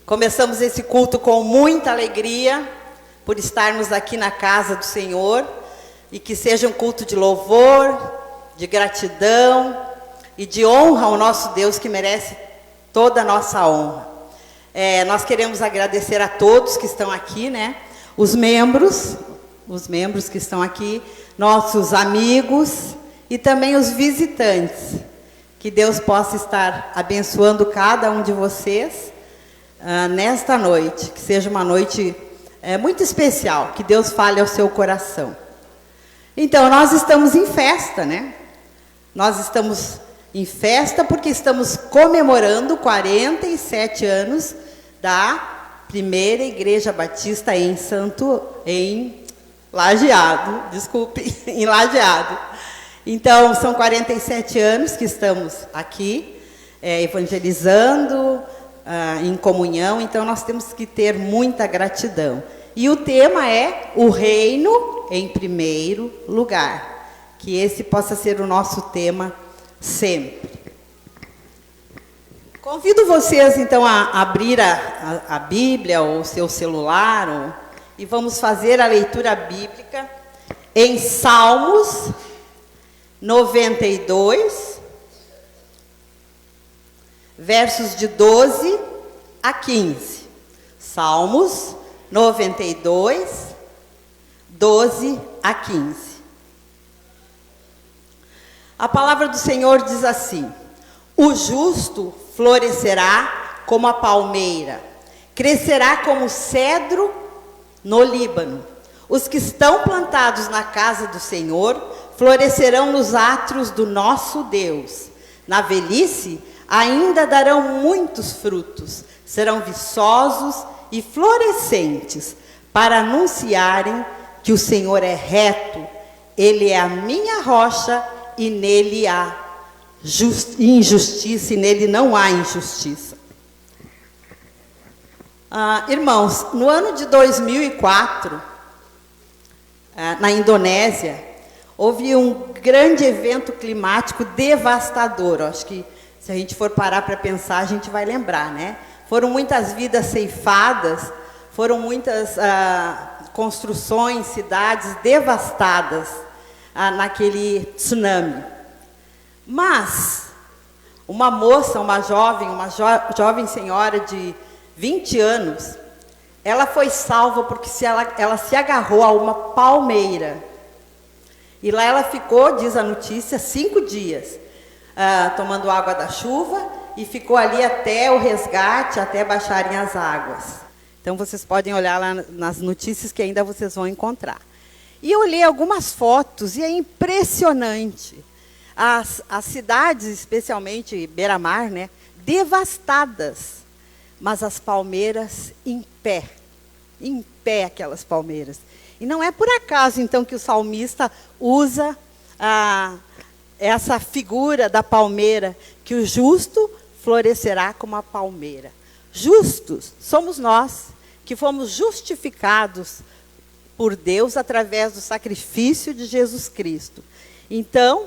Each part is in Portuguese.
Começamos esse culto com muita alegria, por estarmos aqui na casa do Senhor, e que seja um culto de louvor, de gratidão e de honra ao nosso Deus, que merece toda a nossa honra. Nós queremos agradecer a todos que estão aqui, né? Os membros que estão aqui, nossos amigos e também os visitantes. Que Deus possa estar abençoando cada um de vocês nesta noite. Que seja uma noite muito especial. Que Deus fale ao seu coração. Então, nós estamos em festa, né? Nós estamos em festa porque estamos comemorando 47 anos da primeira Igreja Batista em Lajeado. Desculpe, em Lajeado. Então, são 47 anos que estamos aqui, evangelizando, em comunhão. Então, nós temos que ter muita gratidão. E o tema é o reino em primeiro lugar. Que esse possa ser o nosso tema sempre. Convido vocês, então, a abrir a Bíblia ou o seu celular, e vamos fazer a leitura bíblica em Salmos 92, versos de 12 a 15. Salmos 92, 12 a 15. A palavra do Senhor diz assim: o justo florescerá como a palmeira, crescerá como o cedro no Líbano. Os que estão plantados na casa do Senhor florescerão nos átrios do nosso Deus. Na velhice ainda darão muitos frutos, serão viçosos e florescentes, para anunciarem que o Senhor é reto, Ele é a minha rocha, e nele há injustiça, e nele não há injustiça. Irmãos, no ano de 2004, na Indonésia, houve um grande evento climático devastador. Acho que se a gente for parar para pensar, a gente vai lembrar, né? Foram muitas vidas ceifadas, foram muitas construções, cidades devastadas naquele tsunami. Mas uma moça, uma jovem senhora de 20 anos, ela foi salva porque ela se agarrou a uma palmeira. E lá ela ficou, diz a notícia, 5 dias, tomando água da chuva, e ficou ali até o resgate, até baixarem as águas. Então, vocês podem olhar lá nas notícias que ainda vocês vão encontrar. E eu olhei algumas fotos e é impressionante. As cidades, especialmente Beira-Mar, né, devastadas, mas as palmeiras em pé aquelas palmeiras. E não é por acaso, então, que o salmista usa essa figura da palmeira, que o justo florescerá como a palmeira. Justos somos nós, que fomos justificados por Deus através do sacrifício de Jesus Cristo. Então,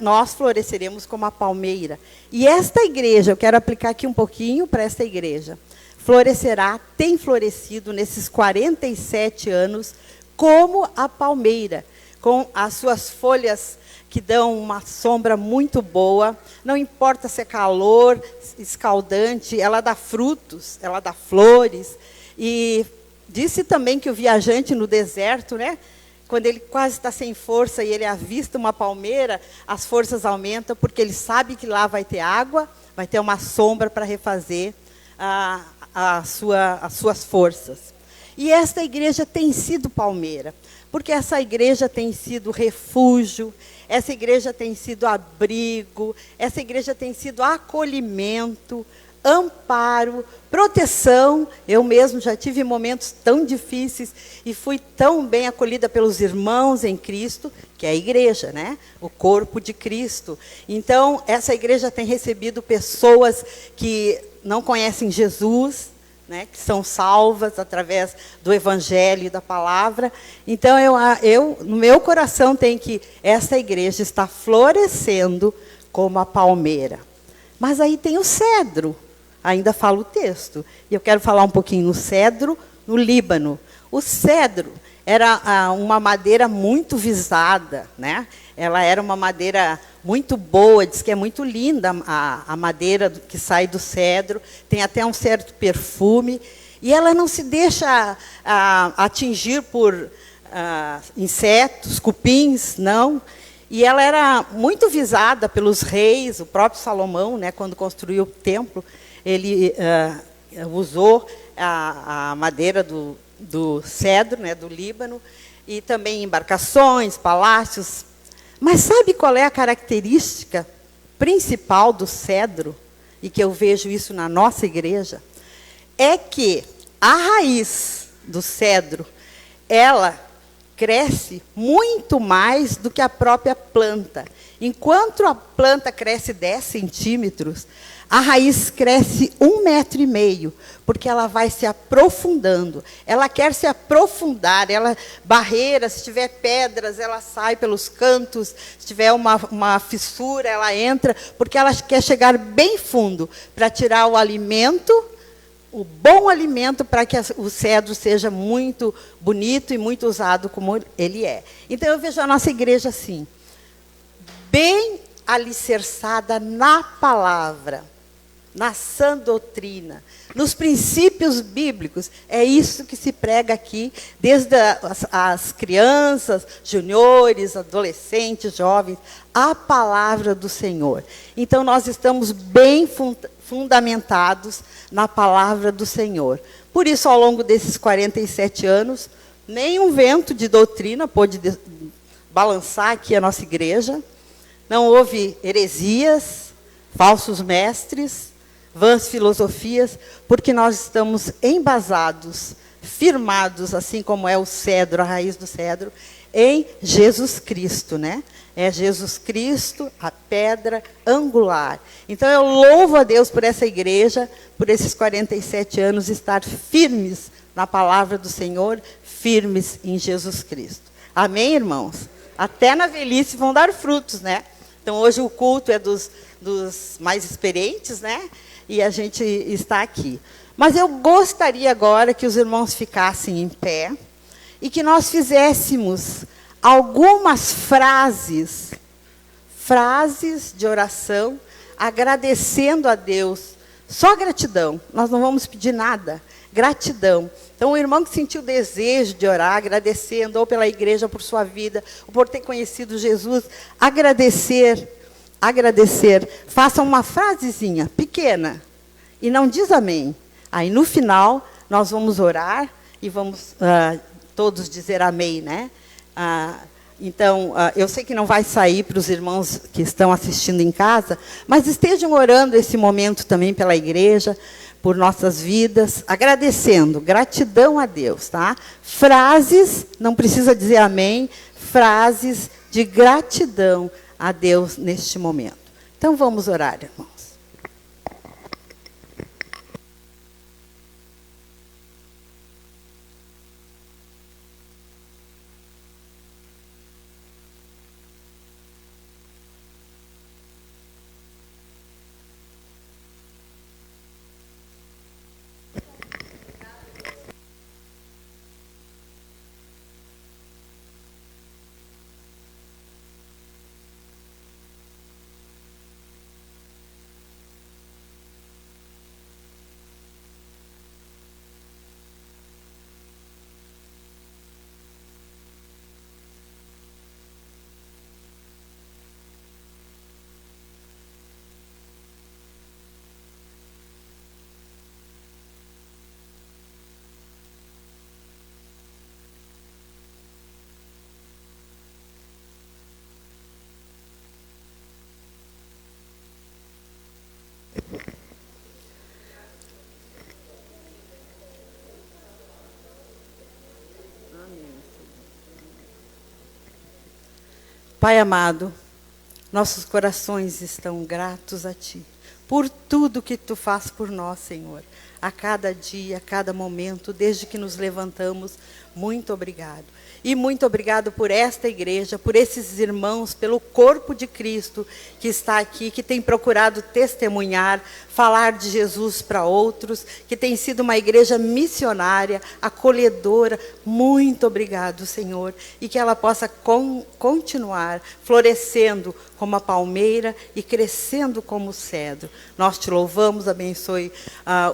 nós floresceremos como a palmeira. E esta igreja, eu quero aplicar aqui um pouquinho para esta igreja, tem florescido nesses 47 anos como a palmeira, com as suas folhas que dão uma sombra muito boa. Não importa se é calor, escaldante, ela dá frutos, ela dá flores. E disse também que o viajante no deserto, né, quando ele quase está sem força e ele avista uma palmeira, as forças aumentam, porque ele sabe que lá vai ter água, vai ter uma sombra para refazer as suas forças. E esta igreja tem sido palmeira, porque essa igreja tem sido refúgio, essa igreja tem sido abrigo, essa igreja tem sido acolhimento, amparo, proteção. Eu mesmo já tive momentos tão difíceis e fui tão bem acolhida pelos irmãos em Cristo, que é a igreja, né? O corpo de Cristo. Então, essa igreja tem recebido pessoas que não conhecem Jesus, né, que são salvas através do Evangelho e da palavra. Então, eu no meu coração tem que essa igreja está florescendo como a palmeira. Mas aí tem o cedro. ainda fala o texto. E eu quero falar um pouquinho no cedro, no Líbano. O cedro era uma madeira muito visada, né? Ela era uma madeira muito boa, diz que é muito linda a madeira que sai do cedro, tem até um certo perfume, e ela não se deixa atingir por insetos, cupins, não. E ela era muito visada pelos reis, o próprio Salomão, né, quando construiu o templo, ele usou a madeira do cedro, né, do Líbano, e também embarcações, palácios. Mas sabe qual é a característica principal do cedro, e que eu vejo isso na nossa igreja? É que a raiz do cedro, ela cresce muito mais do que a própria planta. Enquanto a planta cresce 10 centímetros, a raiz cresce 1,5 metro, porque ela vai se aprofundando. Ela quer se aprofundar, barreiras, se tiver pedras, ela sai pelos cantos, se tiver uma fissura, ela entra, porque ela quer chegar bem fundo, para tirar o alimento, o bom alimento, para que o cedro seja muito bonito e muito usado como ele é. Então, eu vejo a nossa igreja assim, bem alicerçada na palavra, na sã doutrina, nos princípios bíblicos. É isso que se prega aqui, desde as crianças, juniores, adolescentes, jovens, a palavra do Senhor. Então, nós estamos bem fundamentados na palavra do Senhor. Por isso, ao longo desses 47 anos, nenhum vento de doutrina pôde balançar aqui a nossa igreja. Não houve heresias, falsos mestres, vãs filosofias, porque nós estamos embasados, firmados, assim como é o cedro, a raiz do cedro, em Jesus Cristo, né? É Jesus Cristo, a pedra angular. Então, eu louvo a Deus por essa igreja, por esses 47 anos, estar firmes na palavra do Senhor, firmes em Jesus Cristo. Amém, irmãos? Até na velhice vão dar frutos, né? Então, hoje o culto é dos mais experientes, né? E a gente está aqui. Mas eu gostaria agora que os irmãos ficassem em pé e que nós fizéssemos algumas frases de oração, agradecendo a Deus. Só gratidão, nós não vamos pedir nada. Gratidão. Então, o irmão que sentiu o desejo de orar, agradecendo, ou pela igreja, por sua vida, ou por ter conhecido Jesus, agradecer, faça uma frasezinha pequena, e não diz amém. Aí, no final, nós vamos orar, e vamos todos dizer amém, né? Então, eu sei que não vai sair para os irmãos que estão assistindo em casa, mas estejam orando esse momento também pela igreja, por nossas vidas, agradecendo, gratidão a Deus, tá? Frases, não precisa dizer amém, frases de gratidão a Deus neste momento. Então, vamos orar, irmãos. Pai amado, nossos corações estão gratos a Ti por tudo que tu faz por nós, Senhor. A cada dia, a cada momento, desde que nos levantamos, muito obrigado. E muito obrigado por esta igreja, por esses irmãos, pelo corpo de Cristo que está aqui, que tem procurado testemunhar, falar de Jesus para outros, que tem sido uma igreja missionária, acolhedora. Muito obrigado, Senhor. E que ela possa continuar florescendo como a palmeira e crescendo como o cedro. Nós te louvamos, abençoe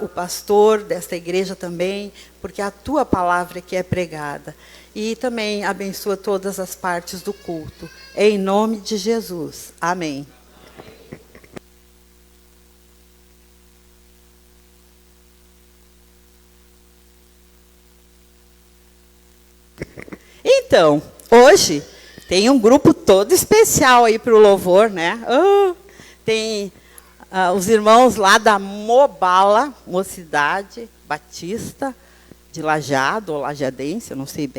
o pastor desta igreja também, porque a tua palavra que é pregada. E também abençoa todas as partes do culto. Em nome de Jesus. Amém. Então, hoje tem um grupo todo especial aí para o louvor, né? Tem os irmãos lá da Mobala, Mocidade Batista, de Lajeado, ou Lajadense, eu não sei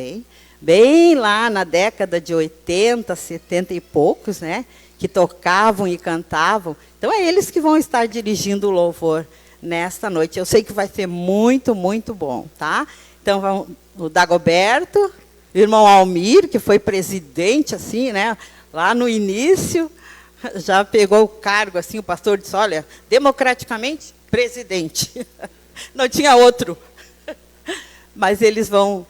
bem lá na década de 80, 70 e poucos, né, que tocavam e cantavam. Então, é eles que vão estar dirigindo o louvor nesta noite. Eu sei que vai ser muito, muito bom, tá? Então, o Dagoberto, o irmão Almir, que foi presidente, assim, né, lá no início, já pegou o cargo, assim, o pastor disse, olha, democraticamente, presidente. Não tinha outro. Mas eles vão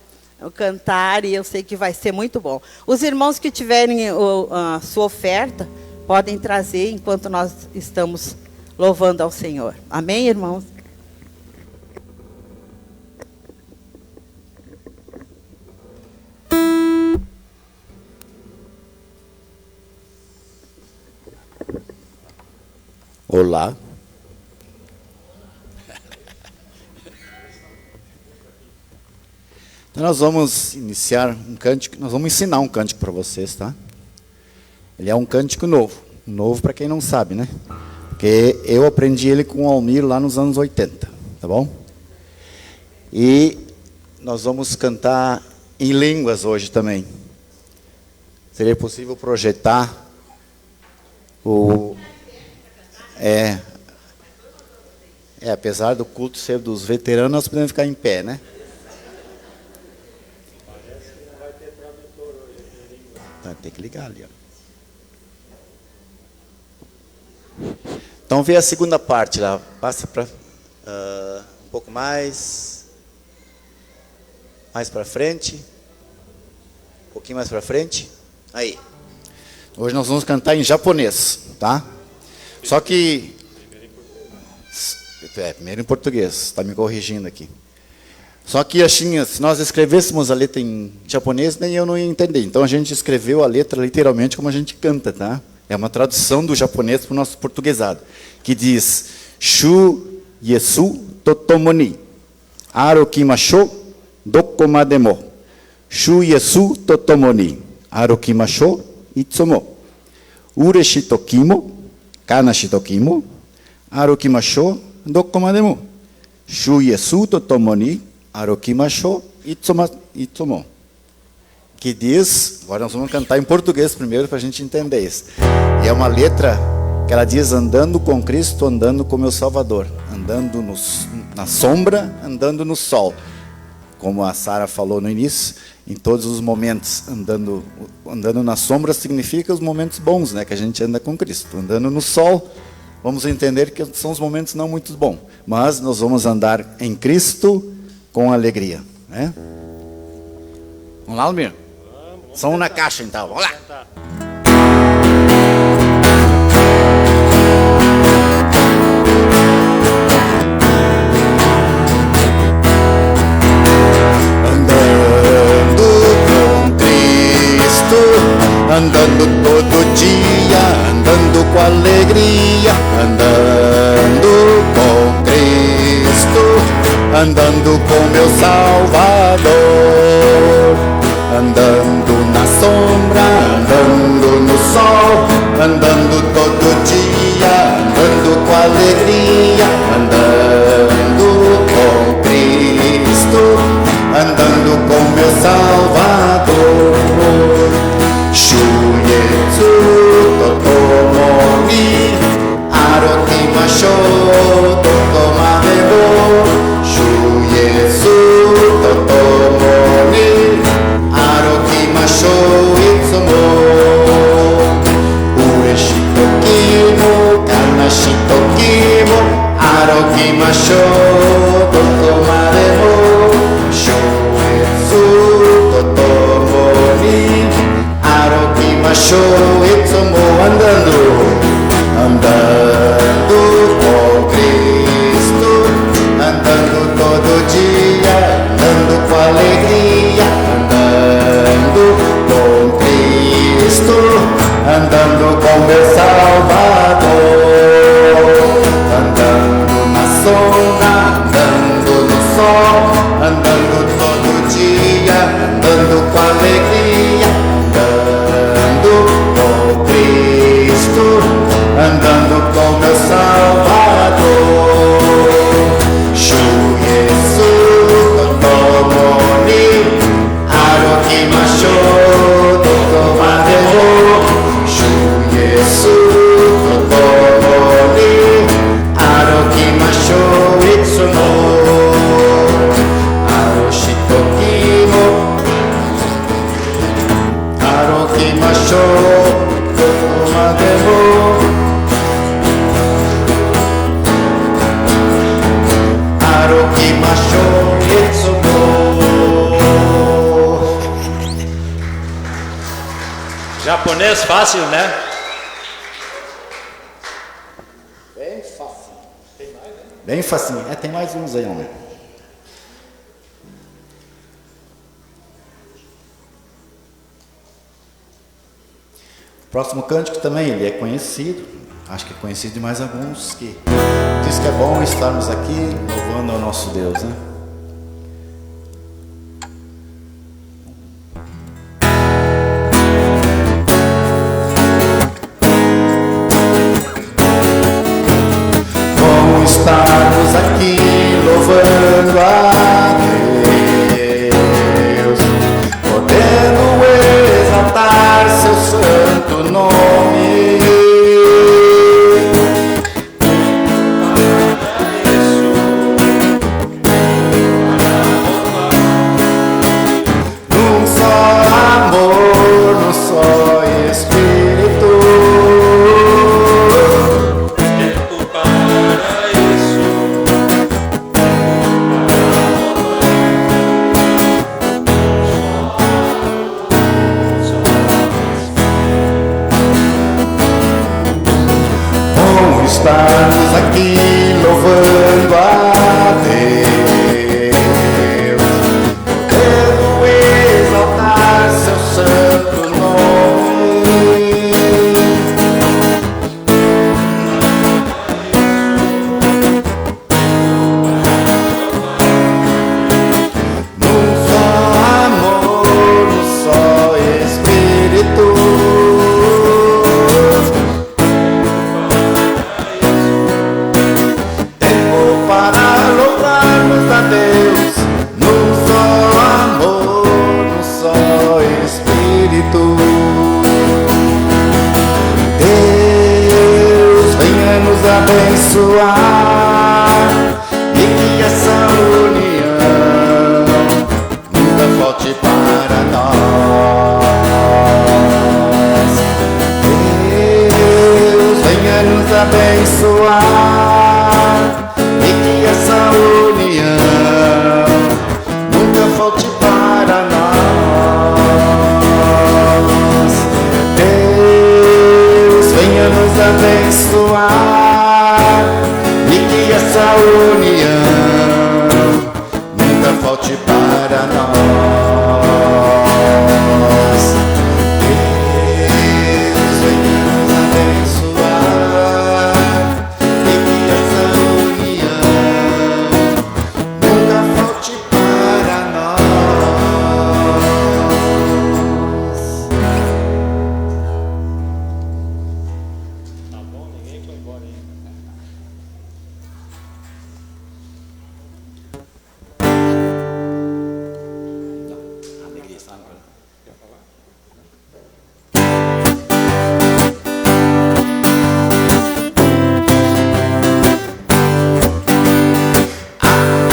cantar e eu sei que vai ser muito bom. Os irmãos que tiverem a sua oferta, podem trazer enquanto nós estamos louvando ao Senhor. Amém, irmãos? Olá. Então nós vamos iniciar um cântico, nós vamos ensinar um cântico para vocês, tá? Ele é um cântico novo para quem não sabe, né? Porque eu aprendi ele com o Almir lá nos anos 80, tá bom? E nós vamos cantar em línguas hoje também. Seria possível projetar apesar do culto ser dos veteranos, nós podemos ficar em pé, né? Tem que ligar ali, ó. Então vê a segunda parte lá. Passa para um pouco mais para frente, um pouquinho mais para frente. Aí. Hoje nós vamos cantar em japonês, tá? Só que primeiro em português. Está me corrigindo aqui. Só que assim, se nós escrevêssemos a letra em japonês, nem eu não ia entender. Então a gente escreveu a letra literalmente como a gente canta, tá? É uma tradução do japonês para o nosso portuguesado, que diz: Shu Yesu Totomoni Arokimashou Dokomademo. Shu Yesu Totomoni Arokimashou Itsumo. Ureshi Tokimo Kanashi Tokimo Arokimashou Dokomademo. Shu Yesu Totomoni Arokimashou Itsumo. Que diz, agora nós vamos cantar em português primeiro para a gente entender isso. E é uma letra que ela diz: andando com Cristo, andando com meu Salvador, andando na sombra, andando no sol. Como a Sara falou no início, em todos os momentos, andando na sombra significa os momentos bons, né, que a gente anda com Cristo. Andando no sol, vamos entender que são os momentos não muito bons, mas nós vamos andar em Cristo com alegria, né? Vamos lá, Almir? Som na caixa, então. Vamos lá. Andando com Cristo, andando todo dia, andando com alegria, andando com Cristo, andando com meu Salvador, andando na sombra, show, andando, andando com Cristo, andando todo dia, andando com alegria, andando com Cristo, andando com meu Salvador, andando na sombra, andando no sol, andando todo dia, andando com alegria, andando com Cristo, andando com meu Salvador. Shu Yesu Totomoni Arokimasho Totomademo. Shu Yesu Totomoni Arokimasho Itsuno Aroshitokimo Arokimasho Totomademo. Japonês fácil, né? Bem fácil. Tem mais, né? Bem facinho. Tem mais uns aí, homem. O próximo cântico também, ele é conhecido. Acho que é conhecido de mais alguns que diz que é bom estarmos aqui louvando ao nosso Deus, né? Bom estarmos aqui louvando a Deus, podendo exaltar seu santo nome. Estamos aqui louvando a Deus, podendo exaltar seu santo nome. Num só amor, num só Espírito. Deus, num só amor, num só Espírito. Deus, venha nos abençoar e que essa união nunca falte para nós. Deus, venha nos abençoar e que essa união nunca falte para nós. Deus, venha nos abençoar e que essa união nunca falte para nós. Deus, venha nos abençoar e que essa união nunca falte para nós. Tá bom, ninguém foi embora ainda. Alegria, sabe? Quer falar?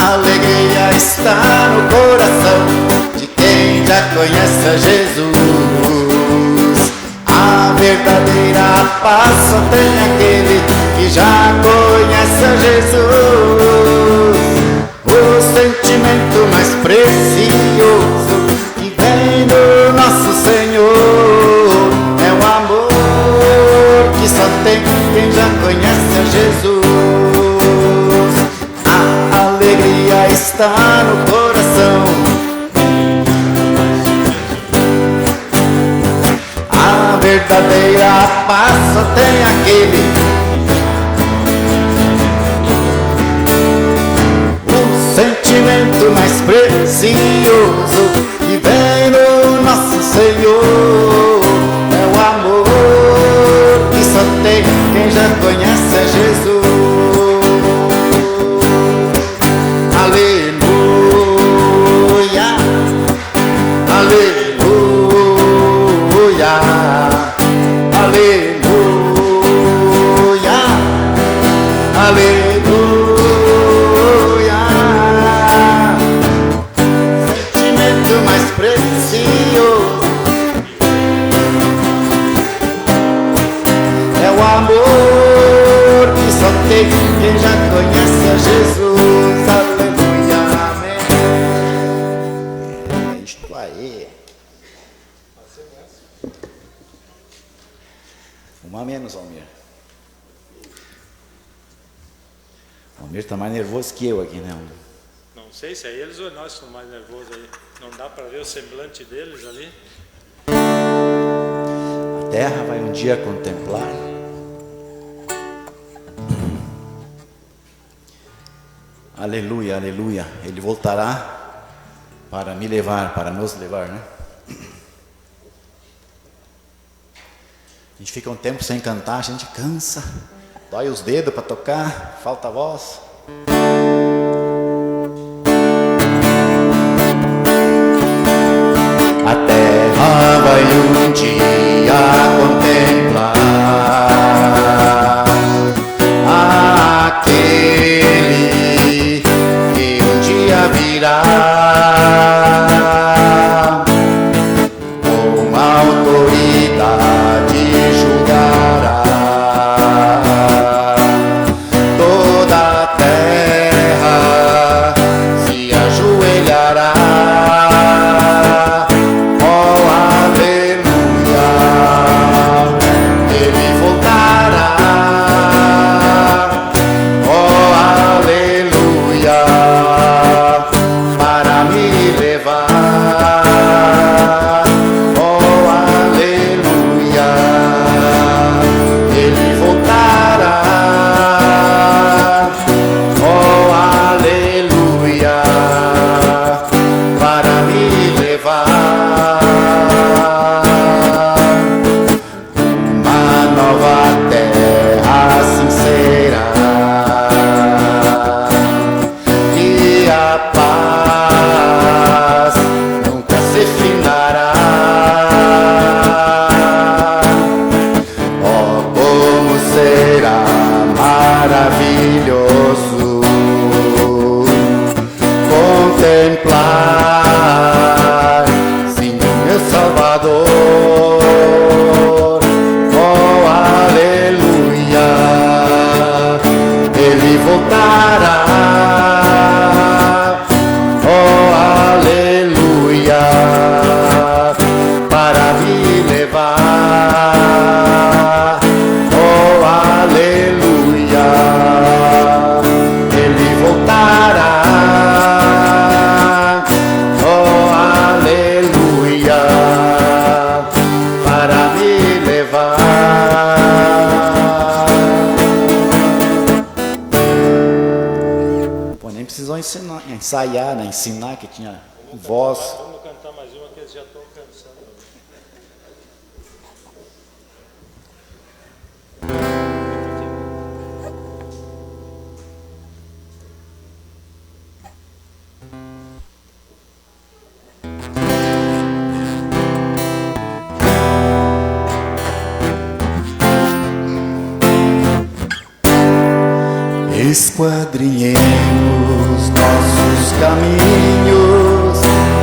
A alegria está no coração de quem já conhece a Jesus. A verdadeira paz só tem aquele que já conhece a Jesus. O sentimento mais precioso que vem do nosso Senhor é o está no coração. A verdadeira paz só tem aquele. O sentimento mais precioso que vem do nosso Senhor é o amor que só tem quem já conhece a Jesus. Aleluia, aleluia, aleluia, aleluia. Sentimento mais precioso é o amor que só tem quem já conhece a Jesus. Aleluia, amém. É isto aí. Uma menos, Almir. O Almir está mais nervoso que eu aqui, né? Não sei se é eles ou nós que estamos mais nervosos aí. Não dá para ver o semblante deles ali. A terra vai um dia contemplar aleluia, aleluia. Ele voltará para me levar, para nos levar, né? A gente fica um tempo sem cantar, a gente cansa, dói os dedos para tocar, falta a voz. A terra vai um dia contemplar aquele que um dia virá com autoridade julgará toda a terra, se ajoelhará. Maravilhoso contemplar, sim, meu Salvador. Oh, aleluia, Ele voltará. Oh, aleluia, para me levar. Oh, aleluia, Ele voltará. Oh, aleluia, para me levar. Pô, nem precisou ensaiar, né? Ensinar que tinha voz. Vamos cantar mais uma que eles já estão cansando. Esquadrinhemos nossos caminhos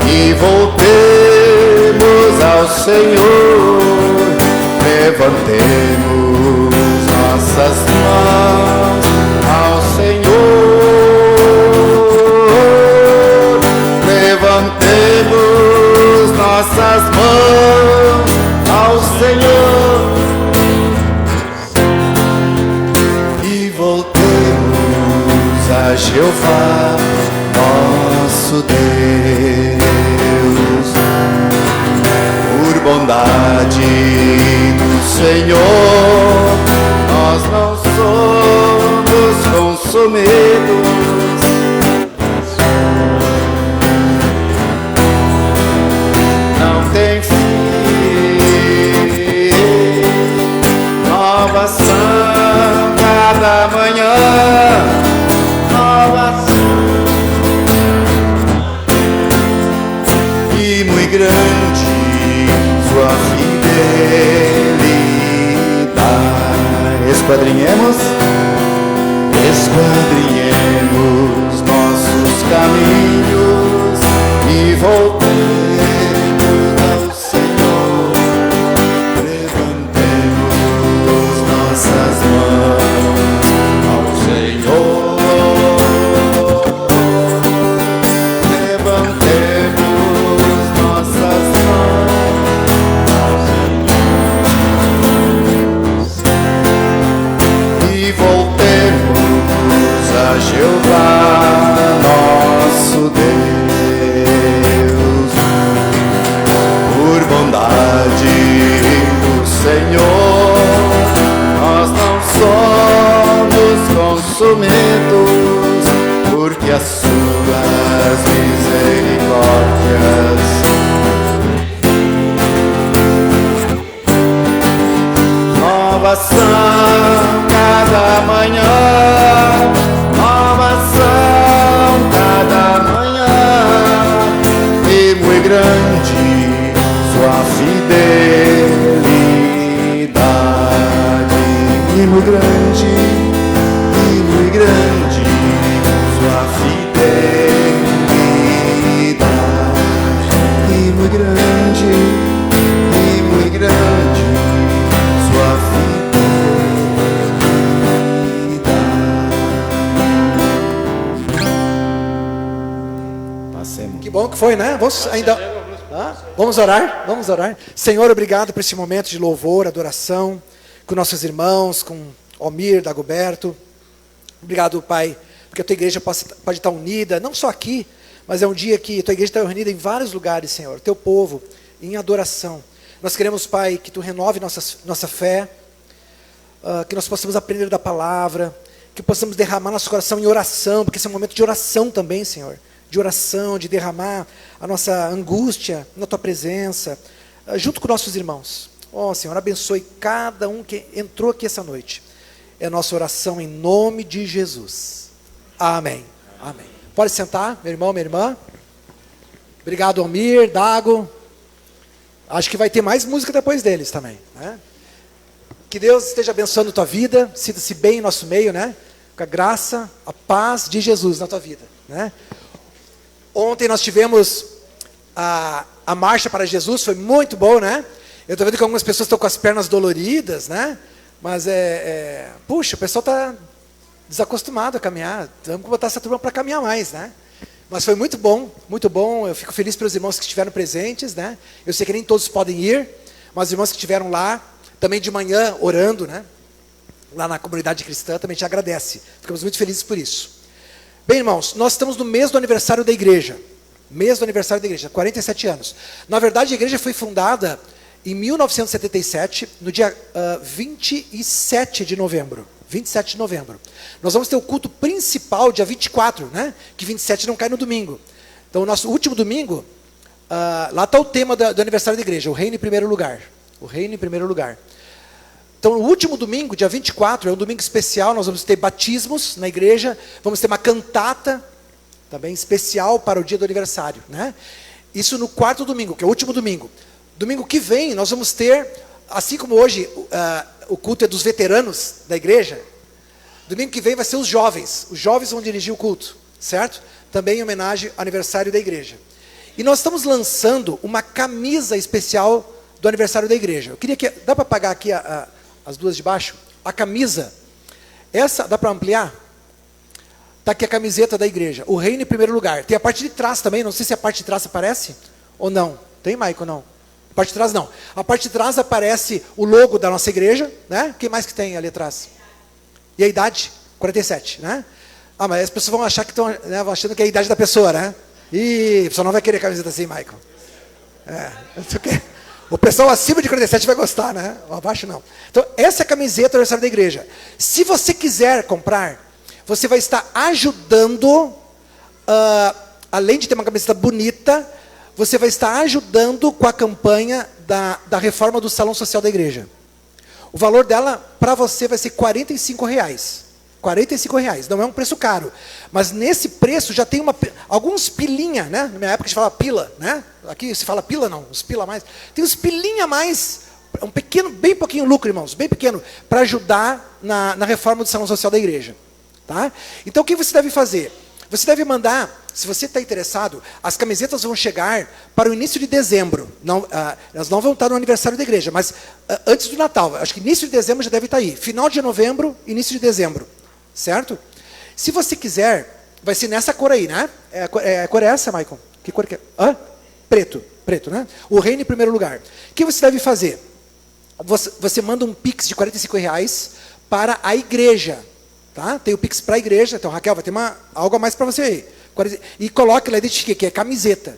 e voltemos ao Senhor. Levantemos nossas mãos ao Senhor. Levantemos nossas mãos ao Senhor e voltemos a Jeová, nosso Deus, por bondade do Senhor, nós não somos consumidos. Não tem fim, nova são cada manhã, nova e muito grande sua fidelidade. Esquadrinhemos nossos caminhos e voltemos ao Senhor. Levantemos nossas mãos ao Senhor. Levantemos nossas mãos ao Senhor. E voltemos a Jeová, nosso Deus, por bondade do Senhor, nós não somos consumidos, porque as suas misericórdias novas são cada manhã, novas são cada manhã, e muito grande sua fidelidade, e muito grande sua fidelidade, e muito grande sua fidelidade. Passemos. Que bom que foi, né? Vamos orar? Vamos orar. Senhor, obrigado por esse momento de louvor, adoração, com nossos irmãos, com Almir, Dagoberto. Obrigado, Pai, porque a tua igreja pode estar unida, não só aqui, mas é um dia que a tua igreja está reunida em vários lugares, Senhor, teu povo, em adoração. Nós queremos, Pai, que tu renove nossa fé, que nós possamos aprender da palavra, que possamos derramar nosso coração em oração, porque esse é um momento de oração também, Senhor. De oração, de derramar a nossa angústia na tua presença, junto com nossos irmãos. Ó, Senhor, abençoe cada um que entrou aqui essa noite. É a nossa oração em nome de Jesus. Amém. Amém. Pode sentar, meu irmão, minha irmã. Obrigado, Almir, Dago. Acho que vai ter mais música depois deles também, né? Que Deus esteja abençoando a tua vida, sinta-se bem em nosso meio, né? Com a graça, a paz de Jesus na tua vida, né? Ontem nós tivemos a marcha para Jesus, foi muito bom, né? Eu estou vendo que algumas pessoas estão com as pernas doloridas, né? Mas puxa, o pessoal está desacostumado a caminhar. Vamos botar essa turma para caminhar mais, né? Mas foi muito bom, muito bom. Eu fico feliz pelos irmãos que estiveram presentes, né? Eu sei que nem todos podem ir, mas os irmãos que estiveram lá, também de manhã orando, né? Lá na comunidade cristã, também te agradece. Ficamos muito felizes por isso. Bem, irmãos, nós estamos no mês do aniversário da igreja. Mês do aniversário da igreja, 47 anos. Na verdade, a igreja foi fundada em 1977, no dia 27 de novembro. 27 de novembro. Nós vamos ter o culto principal dia 24, né? Que 27 não cai no domingo. Então, o nosso último domingo, lá está o tema do aniversário da igreja, o reino em primeiro lugar. O reino em primeiro lugar. Então, no último domingo, dia 24, é um domingo especial, nós vamos ter batismos na igreja, vamos ter uma cantata, também especial para o dia do aniversário, né? Isso no quarto domingo, que é o último domingo. Domingo que vem, nós vamos ter, assim como hoje o culto é dos veteranos da igreja, domingo que vem vai ser os jovens vão dirigir o culto, certo? Também em homenagem ao aniversário da igreja. E nós estamos lançando uma camisa especial do aniversário da igreja. Eu queria que, dá para apagar aqui as duas de baixo? A camisa, essa, dá para ampliar? Está aqui a camiseta da igreja, o reino em primeiro lugar. Tem a parte de trás também, não sei se a parte de trás aparece ou não. Tem, Maico, não? A parte de trás não. A parte de trás aparece o logo da nossa igreja, né? O que mais que tem ali atrás? E a idade? 47, né? Ah, mas as pessoas vão achar que estão, né, vão achando que é a idade da pessoa, né? E a pessoa não vai querer camiseta assim, Michael. O pessoal acima de 47 vai gostar, né? Abaixo não. Então, essa é a camiseta do aniversário da igreja. Se você quiser comprar, você vai estar ajudando, além de ter uma camiseta bonita, você vai estar ajudando com a campanha da reforma do salão social da igreja. O valor dela, para você, vai ser R$45. R$45, não é um preço caro. Mas nesse preço já tem alguns pilinha, né? Na minha época a gente falava pila, né? Aqui se fala pila não, uns pila a mais. Tem uns pilinha a mais, um pequeno, bem pouquinho lucro, irmãos, bem pequeno, para ajudar na reforma do salão social da igreja. Tá? Então o que você deve fazer? Você deve mandar, se você está interessado, as camisetas vão chegar para o início de dezembro. Não, elas não vão estar no aniversário da igreja, mas antes do Natal. Acho que início de dezembro já deve estar aí. Final de novembro, início de dezembro. Certo? Se você quiser, vai ser nessa cor aí, né? A cor é essa, Michael? Que cor que é? Preto, né? O reino em primeiro lugar. O que você deve fazer? Você manda um Pix de R$45 para a igreja. Tá? Tem o Pix para a igreja. Então, Raquel, vai ter algo a mais para você aí. E coloque lá, identifique que é camiseta.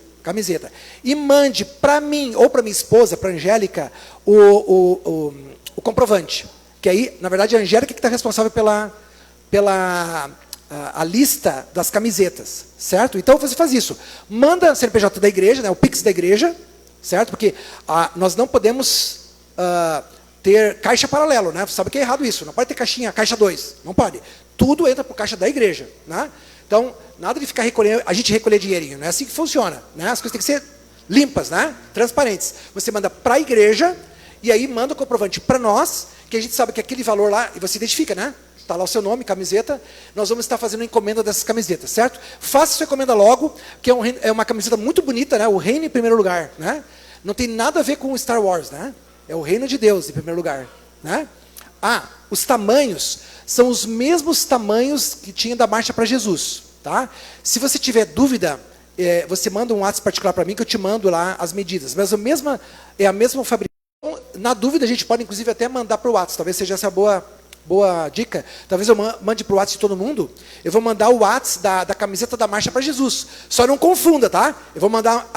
E mande para mim, ou para minha esposa, para a Angélica, o comprovante. Que aí, na verdade, a Angélica que está responsável pela lista das camisetas, certo? Então você faz isso, manda CNPJ da igreja, né, o Pix da igreja, certo? Porque nós não podemos ter caixa paralelo, né? Você sabe que é errado isso, não pode ter caixa 2, não pode. Tudo entra para o caixa da igreja, né? Então, nada de ficar recolhendo, a gente recolher dinheirinho, não é assim que funciona, né? As coisas têm que ser limpas, né? Transparentes. Você manda para a igreja e aí manda o comprovante para nós, que a gente sabe que aquele valor lá, e você identifica, né? Está lá o seu nome, camiseta. Nós vamos estar fazendo a encomenda dessas camisetas, certo? Faça sua encomenda logo, que é uma camiseta muito bonita, né? O reino em primeiro lugar, né? Não tem nada a ver com Star Wars, né? É o reino de Deus em primeiro lugar, né? Os tamanhos são os mesmos tamanhos que tinha da Marcha para Jesus, tá? Se você tiver dúvida, você manda um WhatsApp particular para mim que eu te mando lá as medidas. Mas é a mesma fabricação. Na dúvida, a gente pode inclusive até mandar para o WhatsApp. Talvez seja essa boa dica. Talvez eu mande para o WhatsApp de todo mundo. Eu vou mandar o WhatsApp da camiseta da Marcha para Jesus. Só não confunda, tá? Eu vou mandar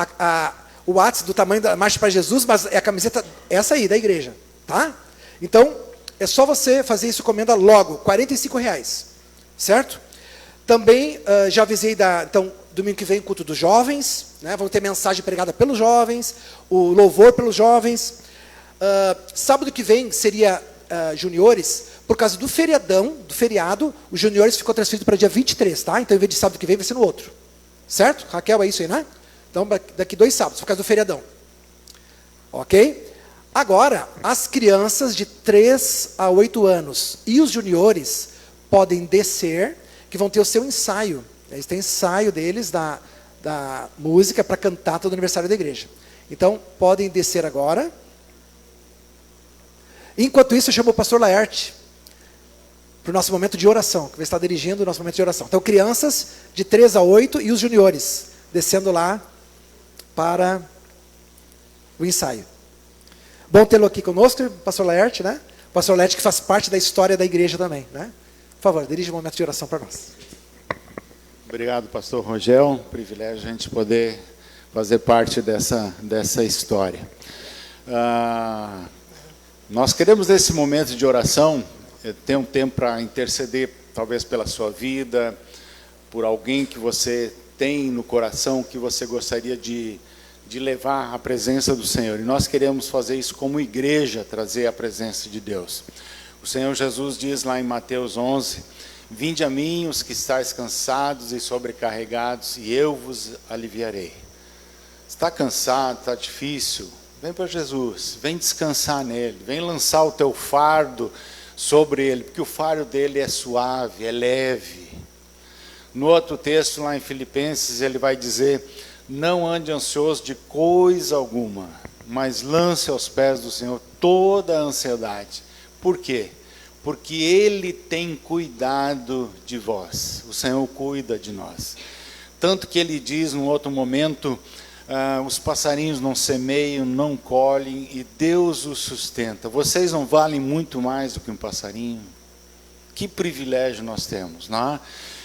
o WhatsApp do tamanho da Marcha para Jesus, mas é a camiseta essa aí, da igreja. Tá? Então, é só você fazer isso, encomenda logo. R$45. Certo? Também, já avisei, então, domingo que vem, culto dos jovens. Né? Vão ter mensagem pregada pelos jovens. O louvor pelos jovens. Sábado que vem seria juniores. Por causa do feriado, os juniores ficou transferido para dia 23, tá? Então, em vez de sábado que vem, vai ser no outro. Certo? Raquel, é isso aí, né? Então, daqui 2 sábados, por causa do feriadão. Ok? Agora, as crianças de 3 a 8 anos e os juniores podem descer, que vão ter o seu ensaio. Eles têm ensaio deles da música para cantata do aniversário da igreja. Então, podem descer agora. Enquanto isso, eu chamo o pastor Laerte para o nosso momento de oração, que vai estar dirigindo o nosso momento de oração. Então, crianças de 3 a 8 e os juniores, descendo lá para o ensaio. Bom tê-lo aqui conosco, pastor Laerte, né? O pastor Laerte que faz parte da história da igreja também, né? Por favor, dirija um momento de oração para nós. Obrigado, pastor Rogel. Privilégio a gente poder fazer parte dessa história. Nós queremos, nesse momento de oração, ter um tempo para interceder, talvez pela sua vida, por alguém que você tem no coração, que você gostaria de levar à presença do Senhor. E nós queremos fazer isso como igreja, trazer a presença de Deus. O Senhor Jesus diz lá em Mateus 11, vinde a mim os que estáis cansados e sobrecarregados, e eu vos aliviarei. Está cansado, está difícil? Vem para Jesus, vem descansar nele, vem lançar o teu fardo sobre ele, porque o fardo dele é suave, é leve. No outro texto, lá em Filipenses, ele vai dizer, não ande ansioso de coisa alguma, mas lance aos pés do Senhor toda a ansiedade. Por quê? Porque Ele tem cuidado de vós, o Senhor cuida de nós. Tanto que Ele diz, num outro momento, os passarinhos não semeiam, não colhem, e Deus os sustenta. Vocês não valem muito mais do que um passarinho? Que privilégio nós temos, não é?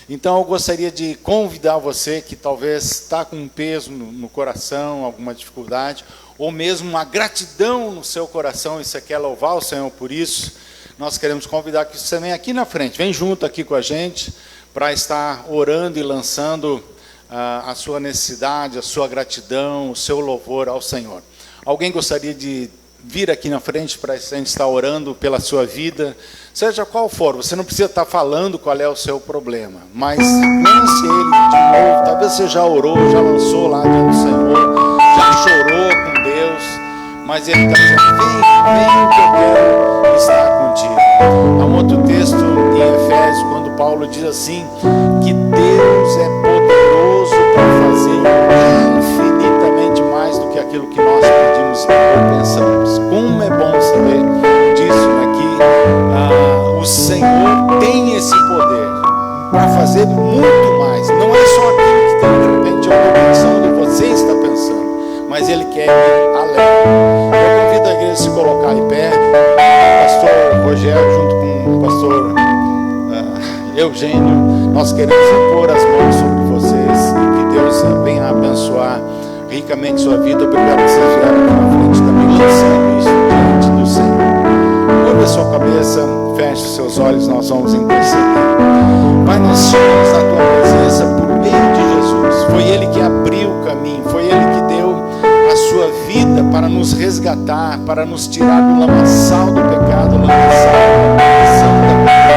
Então eu gostaria de convidar você que talvez está com um peso no coração, alguma dificuldade, ou mesmo uma gratidão no seu coração, e você quer louvar o Senhor por isso, nós queremos convidar que você venha aqui na frente, vem junto aqui com a gente, para estar orando e lançando a sua necessidade, a sua gratidão, o seu louvor ao Senhor. Alguém gostaria de vir aqui na frente para a gente estar orando pela sua vida, seja qual for, você não precisa estar falando qual é o seu problema, mas lance ele de novo. Talvez você já orou, já lançou lá diante do Senhor, já chorou com Deus, mas ele está dizendo, vem que eu quero estar contigo. Há um outro texto em Efésios, quando Paulo diz assim, que Deus é poderoso para fazer infinitamente mais do que aquilo que nós pedimos ou pensamos. Como é bom saber disso, né? Que o Senhor tem esse poder para fazer muito mais. Não é só aquilo que de repente eu estou pensando ou você está pensando, mas Ele quer ir além. Eu convido a igreja a se colocar em pé. O pastor Rogério, junto com o pastor Eugênio, nós queremos impor as mãos sobre vocês e que Deus venha abençoar ricamente sua vida. Obrigado por vocês vieram aqui na frente também, lançando isso diante do Senhor. Curva a sua cabeça, feche os seus olhos, nós vamos interceder. Pai, nós estamos na tua presença por meio de Jesus. Foi Ele que abriu o caminho, foi Ele que deu a sua vida para nos resgatar, para nos tirar do lamaçal do pecado, lamaçal da maldição, da pobreza.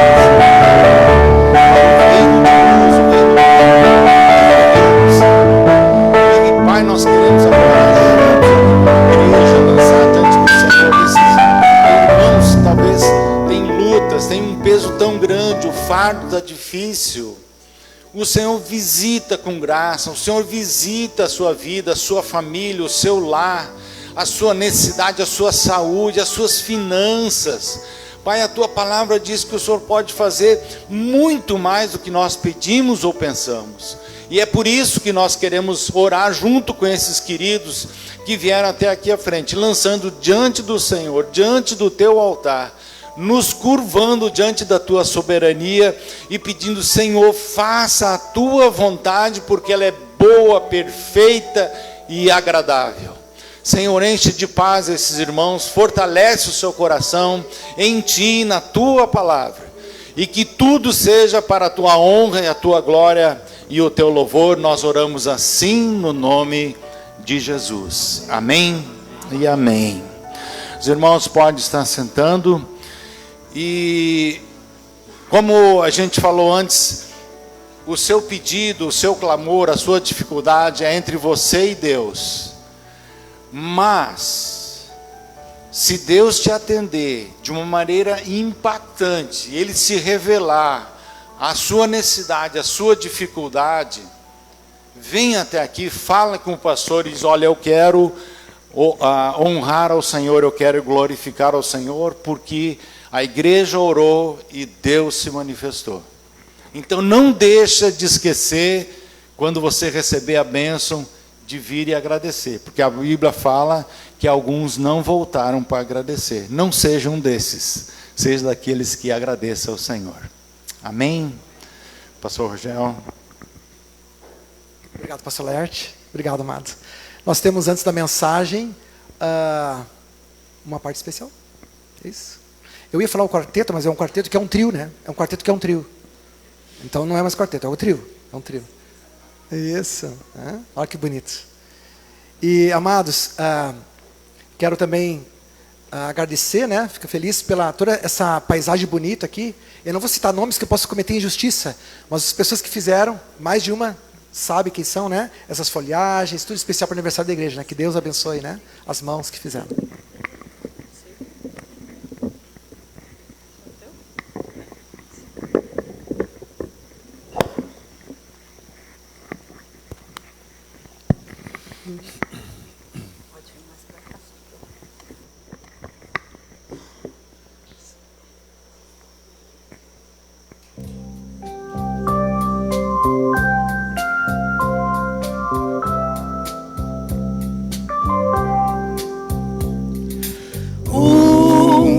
Pai, nós queremos agora, igreja, lançar diante do Senhor esses irmãos, talvez tem lutas, tem um peso tão grande, o fardo está difícil. O Senhor visita com graça, o Senhor visita a sua vida, a sua família, o seu lar, a sua necessidade, a sua saúde, as suas finanças. Pai, a tua palavra diz que o Senhor pode fazer muito mais do que nós pedimos ou pensamos. E é por isso que nós queremos orar junto com esses queridos que vieram até aqui à frente, lançando diante do Senhor, diante do teu altar, nos curvando diante da tua soberania e pedindo, Senhor, faça a tua vontade, porque ela é boa, perfeita e agradável. Senhor, enche de paz esses irmãos, fortalece o seu coração em ti, na tua palavra, e que tudo seja para a tua honra e a tua glória e o teu louvor. Nós oramos assim no nome de Jesus. Amém e amém. Os irmãos podem estar sentando. E como a gente falou antes, o seu pedido, o seu clamor, a sua dificuldade é entre você e Deus. Mas se Deus te atender de uma maneira impactante, Ele se revelar a sua necessidade, a sua dificuldade, venha até aqui, fala com o pastor e diz, olha, eu quero honrar ao Senhor, eu quero glorificar ao Senhor, porque a igreja orou e Deus se manifestou. Então não deixa de esquecer, quando você receber a bênção, de vir e agradecer, porque a Bíblia fala que alguns não voltaram para agradecer. Não seja um desses, seja daqueles que agradeçam ao Senhor. Amém? Pastor Rogério. Obrigado, pastor Laerte. Obrigado, amado. Nós temos, antes da mensagem, uma parte especial. É isso. Eu ia falar o quarteto, mas é um quarteto que é um trio, né? É um quarteto que é um trio. Então não é mais quarteto, é um trio. É um trio. Isso. Olha que bonito. E, amados, quero também agradecer, né? Fico feliz pela toda essa paisagem bonita aqui. Eu não vou citar nomes que eu posso cometer injustiça, mas as pessoas que fizeram, mais de uma, sabe quem são, né? Essas folhagens, tudo especial para o aniversário da igreja, né? Que Deus abençoe, né? As mãos que fizeram.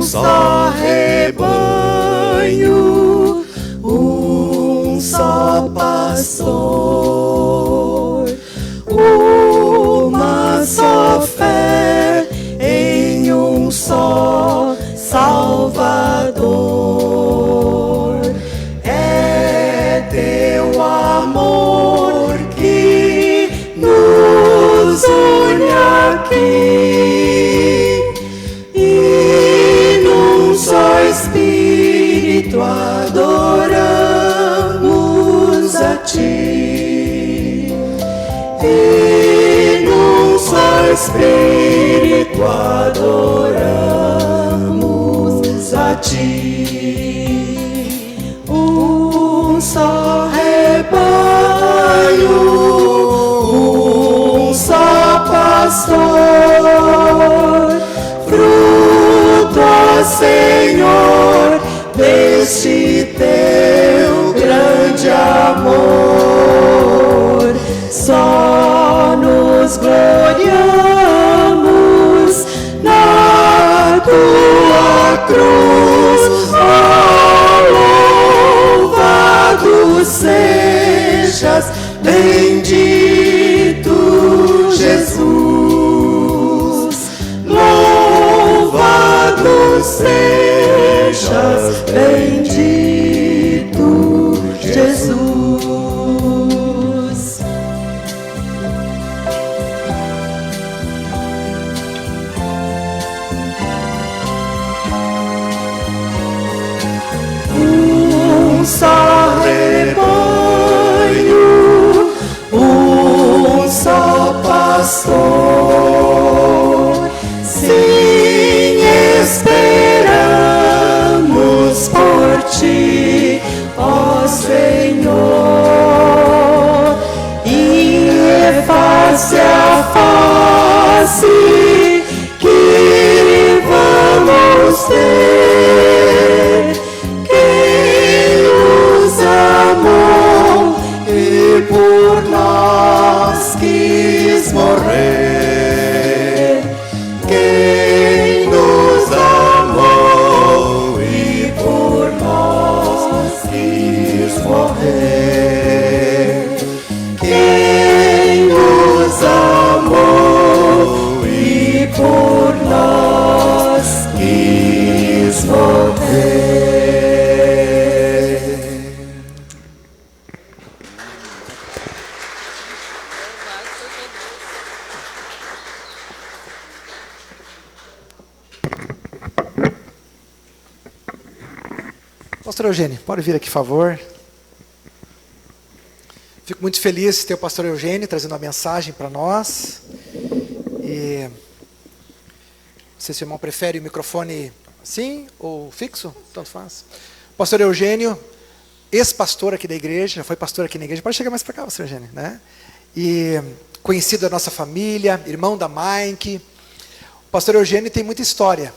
Só rebanho, um só e num só Espírito adoramos a Ti. Um só rebanho, um só pastor, fruto, ó Senhor, deste Teu grande amor. Só nos gloriamos na Tua cruz. Oh, louvado sejas, bendito Jesus. Louvado sejas, bendito Jesus. Um só rebanho, um só pastor. Sim, esperamos por Ti, ó Senhor, e face a face que vamos ter. Quem nos amou e por nós quis morrer. Quem nos amou e por nós quis morrer. Quem nos amou e por nós quis morrer. Pastor Eugênio, pode vir aqui, por favor. Fico muito feliz de ter o pastor Eugênio trazendo uma mensagem para nós. E não sei se o irmão prefere o microfone assim ou fixo, tanto faz. Pastor Eugênio, ex-pastor aqui da igreja, já foi pastor aqui na igreja. Pode chegar mais para cá, pastor Eugênio, né? E conhecido da nossa família, irmão da Mike. O pastor Eugênio tem muita história.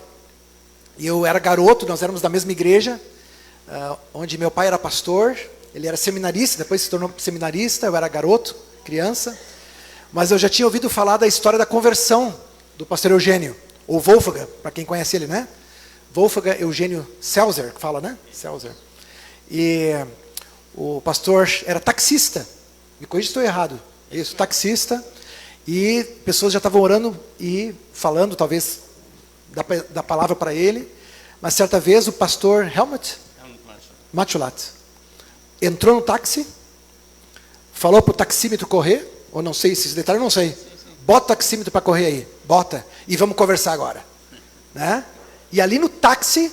Eu era garoto, nós éramos da mesma igreja, onde meu pai era pastor. Ele era seminarista, depois se tornou seminarista. Eu era garoto, criança, mas eu já tinha ouvido falar da história da conversão do pastor Eugênio, ou Wolfgang, para quem conhece ele, né? Wolfgang Eugênio Selzer, que fala, né? Selzer. E o pastor era taxista, me corrija se estou errado, isso, taxista, e pessoas já estavam orando e falando, talvez, da palavra para ele, mas certa vez o pastor Helmut Machulat entrou no táxi, falou para o taxímetro correr, ou não sei se esse detalhe, eu não sei. Bota o taxímetro para correr aí, bota, e vamos conversar agora. Né? E ali no táxi,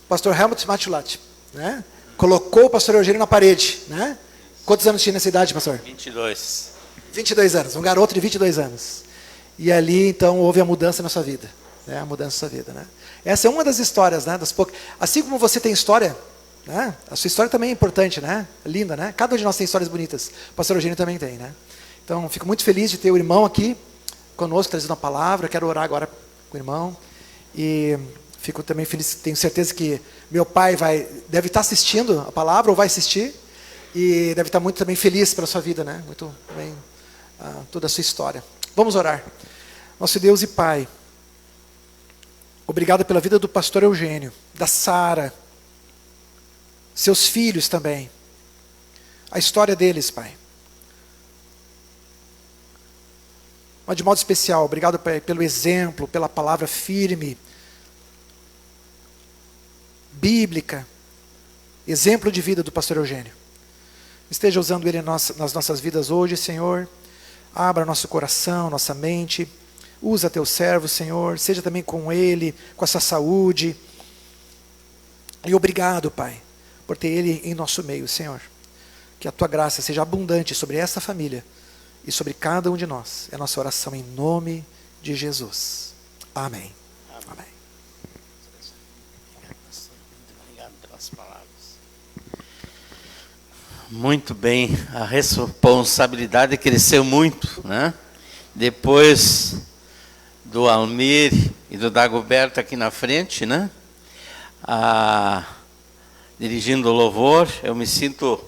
o pastor Helmut Machulat, né, colocou o pastor Eugênio na parede. Né? Quantos anos tinha nessa idade, pastor? 22. 22 anos, um garoto de 22 anos. E ali, então, houve a mudança na sua vida. Né? A mudança na sua vida. Né? Essa é uma das histórias, né, das poucas. Assim como você tem história, né? A sua história também é importante, né? Linda, né? Cada um de nós tem histórias bonitas. O pastor Eugênio também tem, né? Então, fico muito feliz de ter o irmão aqui conosco, trazendo uma palavra. Quero orar agora com o irmão. E fico também feliz, tenho certeza que meu pai deve estar assistindo a palavra, ou vai assistir. E deve estar muito também feliz pela sua vida, né? Muito bem, toda a sua história. Vamos orar. Nosso Deus e Pai, obrigado pela vida do pastor Eugênio, da Sara, seus filhos também, a história deles, Pai. Mas de modo especial, obrigado, Pai, pelo exemplo, pela palavra firme, bíblica, exemplo de vida do pastor Eugênio. Esteja usando ele nas nossas vidas hoje, Senhor. Abra nosso coração, nossa mente. Usa teu servo, Senhor. Seja também com ele, com essa saúde. E obrigado, Pai, por ter ele em nosso meio, Senhor. Que a tua graça seja abundante sobre essa família e sobre cada um de nós. É a nossa oração em nome de Jesus. Amém. Amém. Obrigado pelas palavras. Muito bem, a responsabilidade cresceu muito, né? Depois do Almir e do Dagoberto aqui na frente, né? Dirigindo o louvor, eu me sinto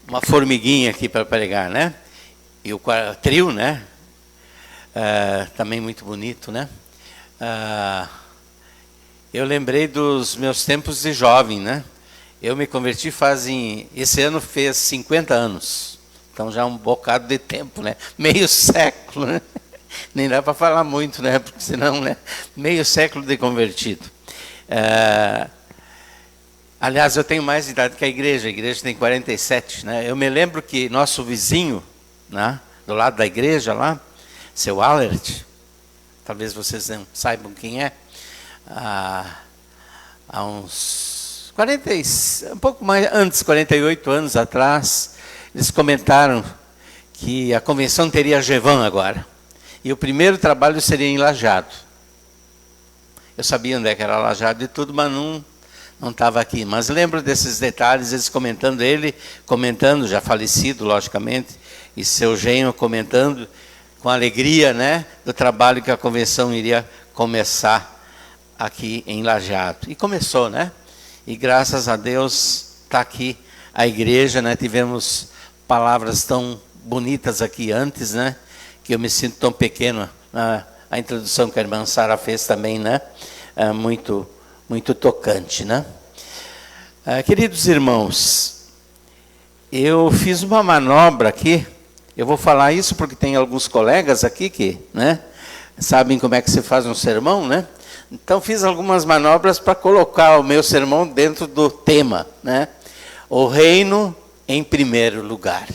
uma formiguinha aqui para pregar, né? E o trio, né? Também muito bonito, né? Eu lembrei dos meus tempos de jovem, né? Eu me converti esse ano fez 50 anos. Então já um bocado de tempo, né? Meio século, né? Nem dá para falar muito, né? Porque senão, né? Meio século de convertido. Aliás, eu tenho mais idade que a igreja tem 47, né? Eu me lembro que nosso vizinho, né? Do lado da igreja lá, seu Allert, talvez vocês não saibam quem é, há uns um pouco mais antes, 48 anos atrás, eles comentaram que a convenção teria Jevan agora. E o primeiro trabalho seria em Lajeado. Eu sabia onde é que era Lajeado e tudo, mas não estava aqui. Mas lembro desses detalhes, eles comentando, já falecido, logicamente, e seu genro comentando com alegria, né, do trabalho que a convenção iria começar aqui em Lajeado. E começou, né? E graças a Deus está aqui a igreja, né? Tivemos palavras tão bonitas aqui antes, né? Que eu me sinto tão pequeno. A introdução que a irmã Sara fez também, né? Muito, muito tocante, né? Queridos irmãos, eu fiz uma manobra aqui. Eu vou falar isso porque tem alguns colegas aqui que, né? Sabem como é que se faz um sermão, né? Então fiz algumas manobras para colocar o meu sermão dentro do tema, né? O reino em primeiro lugar.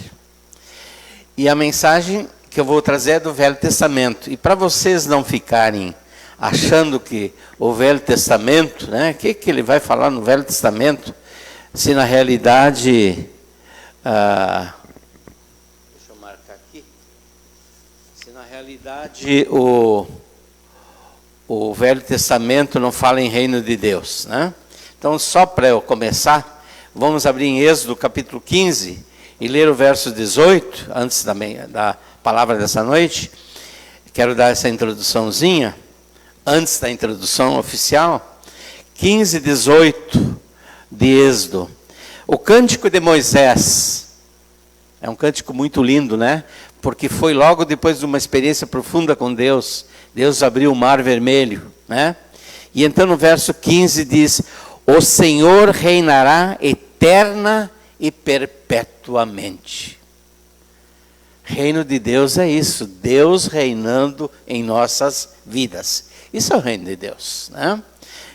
E a mensagem que eu vou trazer é do Velho Testamento. E para vocês não ficarem achando que o Velho Testamento, né? O que ele vai falar no Velho Testamento, se na realidade, deixa eu marcar aqui, se na realidade o Velho Testamento não fala em reino de Deus, né? Então, só para eu começar, vamos abrir em Êxodo capítulo 15 e ler o verso 18, antes também da palavra dessa noite. Quero dar essa introduçãozinha, antes da introdução oficial. 15, 18 de Êxodo. O cântico de Moisés é um cântico muito lindo, né? Porque foi logo depois de uma experiência profunda com Deus. Deus abriu o mar vermelho, né? E então no verso 15 diz: o Senhor reinará eterna e perpetuamente. Reino de Deus é isso, Deus reinando em nossas vidas. Isso é o reino de Deus, né?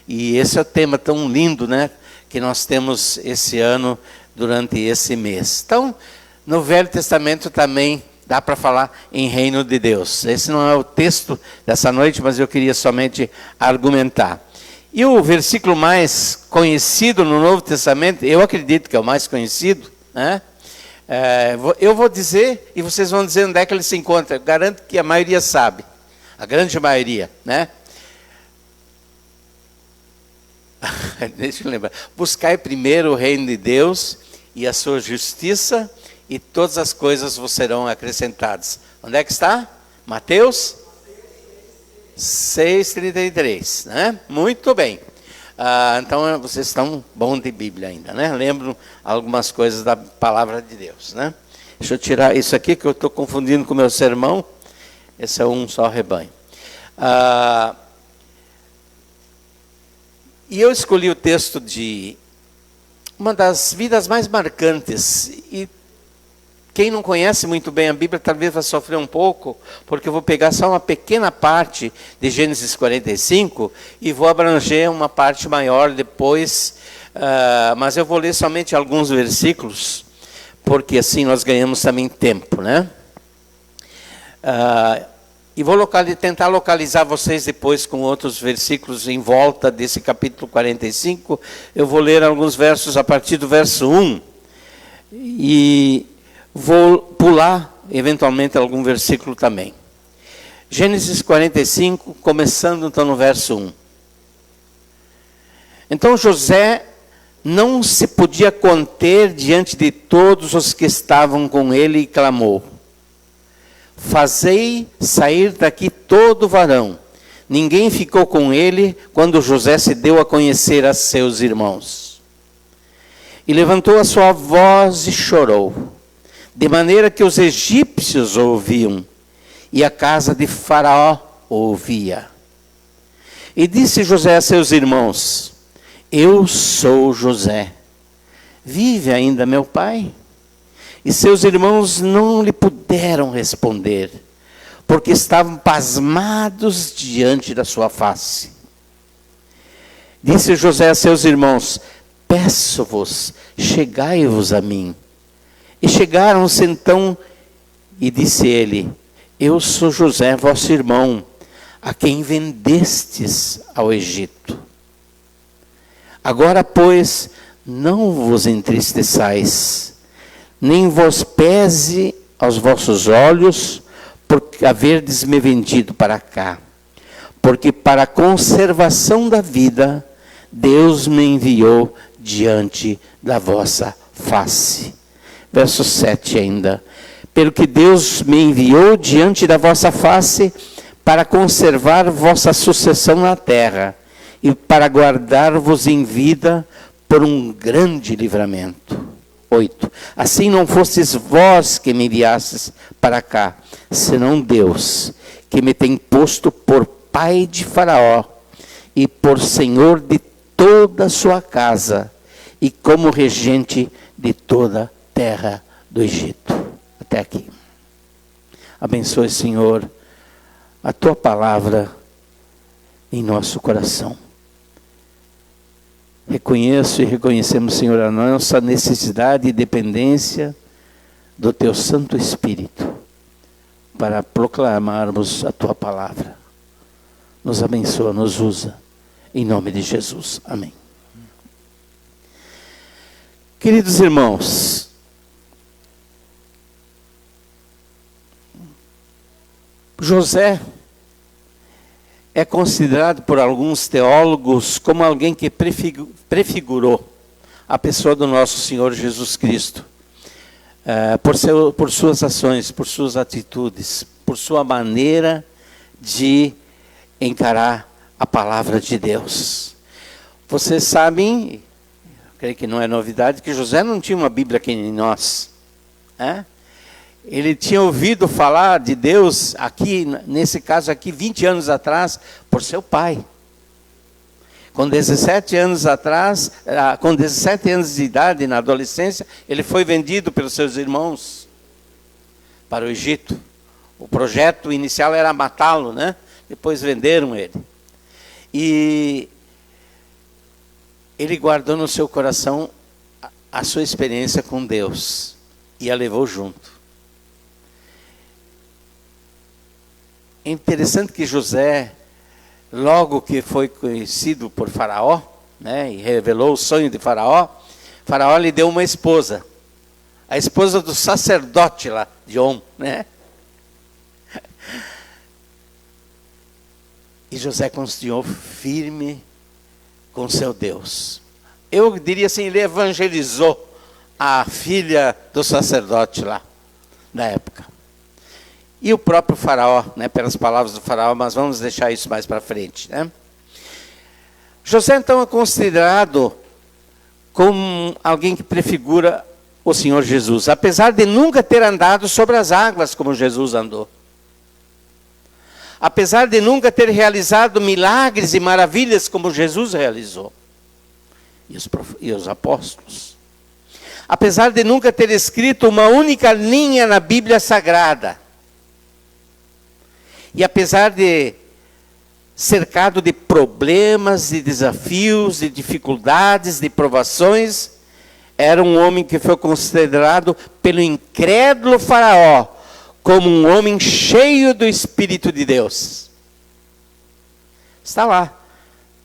E esse é o tema tão lindo, né? Que nós temos esse ano, durante esse mês. Então, no Velho Testamento também dá para falar em reino de Deus. Esse não é o texto dessa noite, mas eu queria somente argumentar. E o versículo mais conhecido no Novo Testamento, eu acredito que é o mais conhecido, né? Eu vou dizer e vocês vão dizer onde é que ele se encontra. Eu garanto que a maioria sabe, a grande maioria, né? Deixa eu lembrar. Buscai primeiro o reino de Deus e a sua justiça, e todas as coisas vos serão acrescentadas. Onde é que está? Mateus 6,33, né? Muito bem. Então vocês estão bom de Bíblia ainda, né? Lembram algumas coisas da palavra de Deus, né? Deixa eu tirar isso aqui que eu estou confundindo com o meu sermão. Esse é um só rebanho. E eu escolhi o texto de uma das vidas mais marcantes. E quem não conhece muito bem a Bíblia talvez vai sofrer um pouco, porque eu vou pegar só uma pequena parte de Gênesis 45 e vou abranger uma parte maior depois, mas eu vou ler somente alguns versículos, porque assim nós ganhamos também tempo, né? E vou tentar localizar vocês depois com outros versículos em volta desse capítulo 45. Eu vou ler alguns versos a partir do verso 1. E Vou pular, eventualmente, algum versículo também. Gênesis 45, começando então no verso 1. Então José não se podia conter diante de todos os que estavam com ele e clamou: fazei sair daqui todo varão. Ninguém ficou com ele quando José se deu a conhecer a seus irmãos. E levantou a sua voz e chorou, de maneira que os egípcios ouviam, e a casa de Faraó ouvia. E disse José a seus irmãos: eu sou José. Vive ainda meu pai? E seus irmãos não lhe puderam responder, porque estavam pasmados diante da sua face. Disse José a seus irmãos: peço-vos, chegai-vos a mim. E chegaram-se então, e disse ele: eu sou José, vosso irmão, a quem vendestes ao Egito. Agora, pois, não vos entristeçais, nem vos pese aos vossos olhos, por haverdes me vendido para cá. Porque para a conservação da vida, Deus me enviou diante da vossa face. Verso 7 ainda. Pelo que Deus me enviou diante da vossa face, para conservar vossa sucessão na terra, e para guardar-vos em vida por um grande livramento. 8. Assim não fostes vós que me enviastes para cá, senão Deus, que me tem posto por pai de Faraó, e por senhor de toda a sua casa, e como regente de toda a terra do Egito. Até aqui. Abençoe, Senhor, a tua palavra em nosso coração. Reconheço e reconhecemos, Senhor, a nossa necessidade e dependência do teu Santo Espírito para proclamarmos a tua palavra. Nos abençoa, nos usa, em nome de Jesus. Amém. Queridos irmãos, José é considerado por alguns teólogos como alguém que prefigurou a pessoa do nosso Senhor Jesus Cristo, por suas ações, por suas atitudes, por sua maneira de encarar a palavra de Deus. Vocês sabem, creio que não é novidade, que José não tinha uma Bíblia que nem nós, né? Ele tinha ouvido falar de Deus, aqui, nesse caso aqui, 20 anos atrás, por seu pai. Com 17 anos atrás, com 17 anos de idade, na adolescência, ele foi vendido pelos seus irmãos para o Egito. O projeto inicial era matá-lo, né? Depois venderam ele. E ele guardou no seu coração a sua experiência com Deus e a levou junto. É interessante que José, logo que foi conhecido por Faraó, né, e revelou o sonho de Faraó, Faraó lhe deu uma esposa, a esposa do sacerdote lá, de On, né? E José continuou firme com seu Deus. Eu diria assim, ele evangelizou a filha do sacerdote lá, na época. E o próprio Faraó, né, pelas palavras do Faraó, mas vamos deixar isso mais para frente, né? José, então, é considerado como alguém que prefigura o Senhor Jesus, apesar de nunca ter andado sobre as águas como Jesus andou. Apesar de nunca ter realizado milagres e maravilhas como Jesus realizou. E os apóstolos. Apesar de nunca ter escrito uma única linha na Bíblia Sagrada. E apesar de cercado de problemas, de desafios, de dificuldades, de provações, era um homem que foi considerado pelo incrédulo Faraó como um homem cheio do Espírito de Deus. Está lá,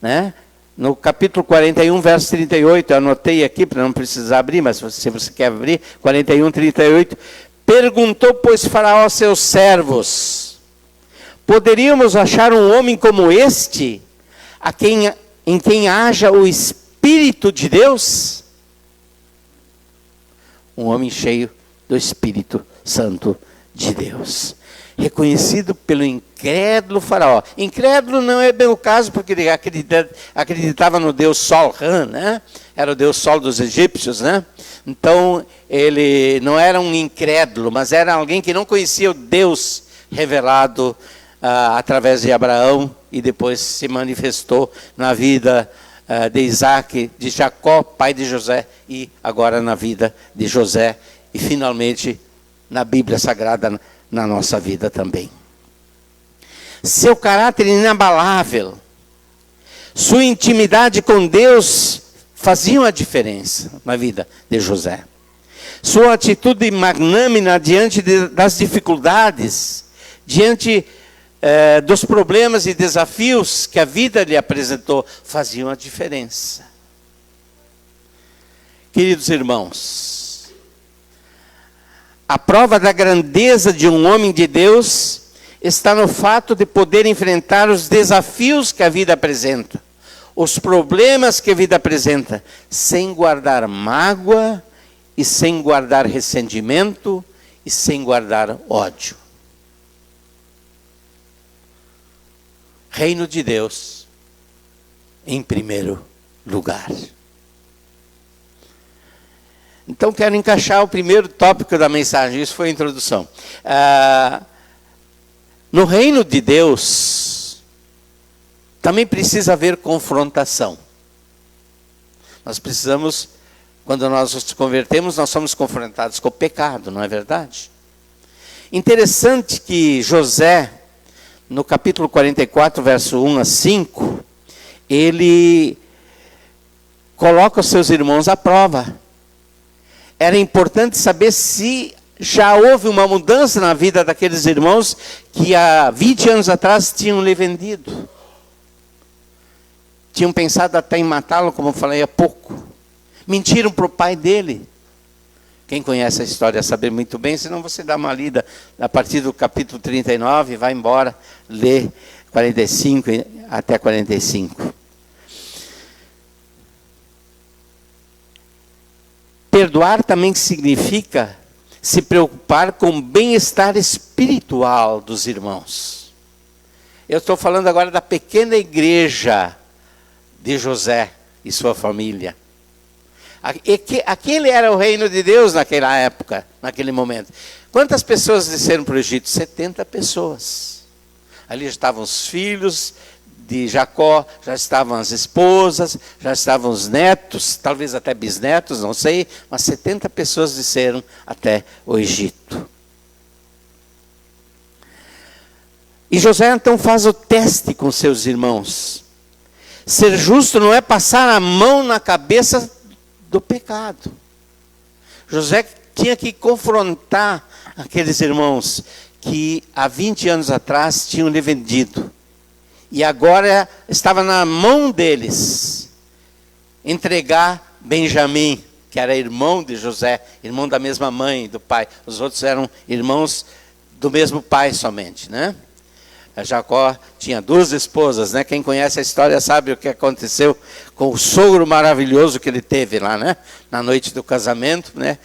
né? no capítulo 41, verso 38, eu anotei aqui para não precisar abrir, mas se você quer abrir, 41, 38. Perguntou, pois, Faraó aos seus servos: poderíamos achar um homem como este, em quem haja o Espírito de Deus? Um homem cheio do Espírito Santo de Deus. Reconhecido pelo incrédulo Faraó. Incrédulo não é bem o caso, porque ele acreditava no Deus Sol, né? Era o Deus Sol dos egípcios, né? Então, ele não era um incrédulo, mas era alguém que não conhecia o Deus revelado através de Abraão, e depois se manifestou na vida de Isaac, de Jacó, pai de José, e agora na vida de José, e finalmente na Bíblia Sagrada, na nossa vida também. Seu caráter inabalável, sua intimidade com Deus faziam a diferença na vida de José. Sua atitude magnânima diante das dificuldades, diante dos problemas e desafios que a vida lhe apresentou, faziam a diferença. Queridos irmãos, a prova da grandeza de um homem de Deus está no fato de poder enfrentar os desafios que a vida apresenta, os problemas que a vida apresenta, sem guardar mágoa e sem guardar ressentimento e sem guardar ódio. Reino de Deus em primeiro lugar. Então, quero encaixar o primeiro tópico da mensagem. Isso foi a introdução. No reino de Deus, também precisa haver confrontação. Nós precisamos, quando nós nos convertemos, nós somos confrontados com o pecado, não é verdade? Interessante que José, no capítulo 44, verso 1 a 5, ele coloca os seus irmãos à prova. Era importante saber se já houve uma mudança na vida daqueles irmãos que há 20 anos atrás tinham lhe vendido. Tinham pensado até em matá-lo, como eu falei há pouco. Mentiram para o pai dele. Quem conhece a história sabe muito bem, senão você dá uma lida a partir do capítulo 39, vai embora, lê 45 até 45. Perdoar também significa se preocupar com o bem-estar espiritual dos irmãos. Eu estou falando agora da pequena igreja de José e sua família. Aquele era o reino de Deus naquela época, naquele momento. Quantas pessoas desceram para o Egito? 70 pessoas. Ali estavam os filhos de Jacó, já estavam as esposas, já estavam os netos, talvez até bisnetos, não sei, mas 70 pessoas desceram até o Egito. E José então faz o teste com seus irmãos. Ser justo não é passar a mão na cabeça do pecado. José tinha que confrontar aqueles irmãos que há 20 anos atrás tinham lhe vendido. E agora estava na mão deles entregar Benjamim, que era irmão de José, irmão da mesma mãe, do pai. Os outros eram irmãos do mesmo pai somente, né? Jacó tinha 2 esposas, né? Quem conhece a história sabe o que aconteceu com o sogro maravilhoso que ele teve lá, né? Na noite do casamento, né?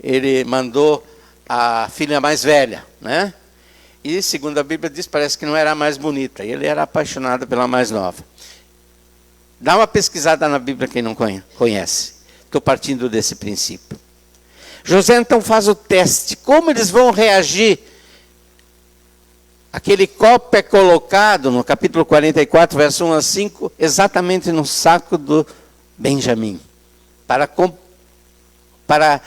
Ele mandou a filha mais velha, né? E, segundo a Bíblia diz, parece que não era a mais bonita. E ele era apaixonado pela mais nova. Dá uma pesquisada na Bíblia quem não conhece. Estou partindo desse princípio. José então faz o teste. Como eles vão reagir? Aquele copo é colocado no capítulo 44, verso 1 a 5, exatamente no saco do Benjamim. Para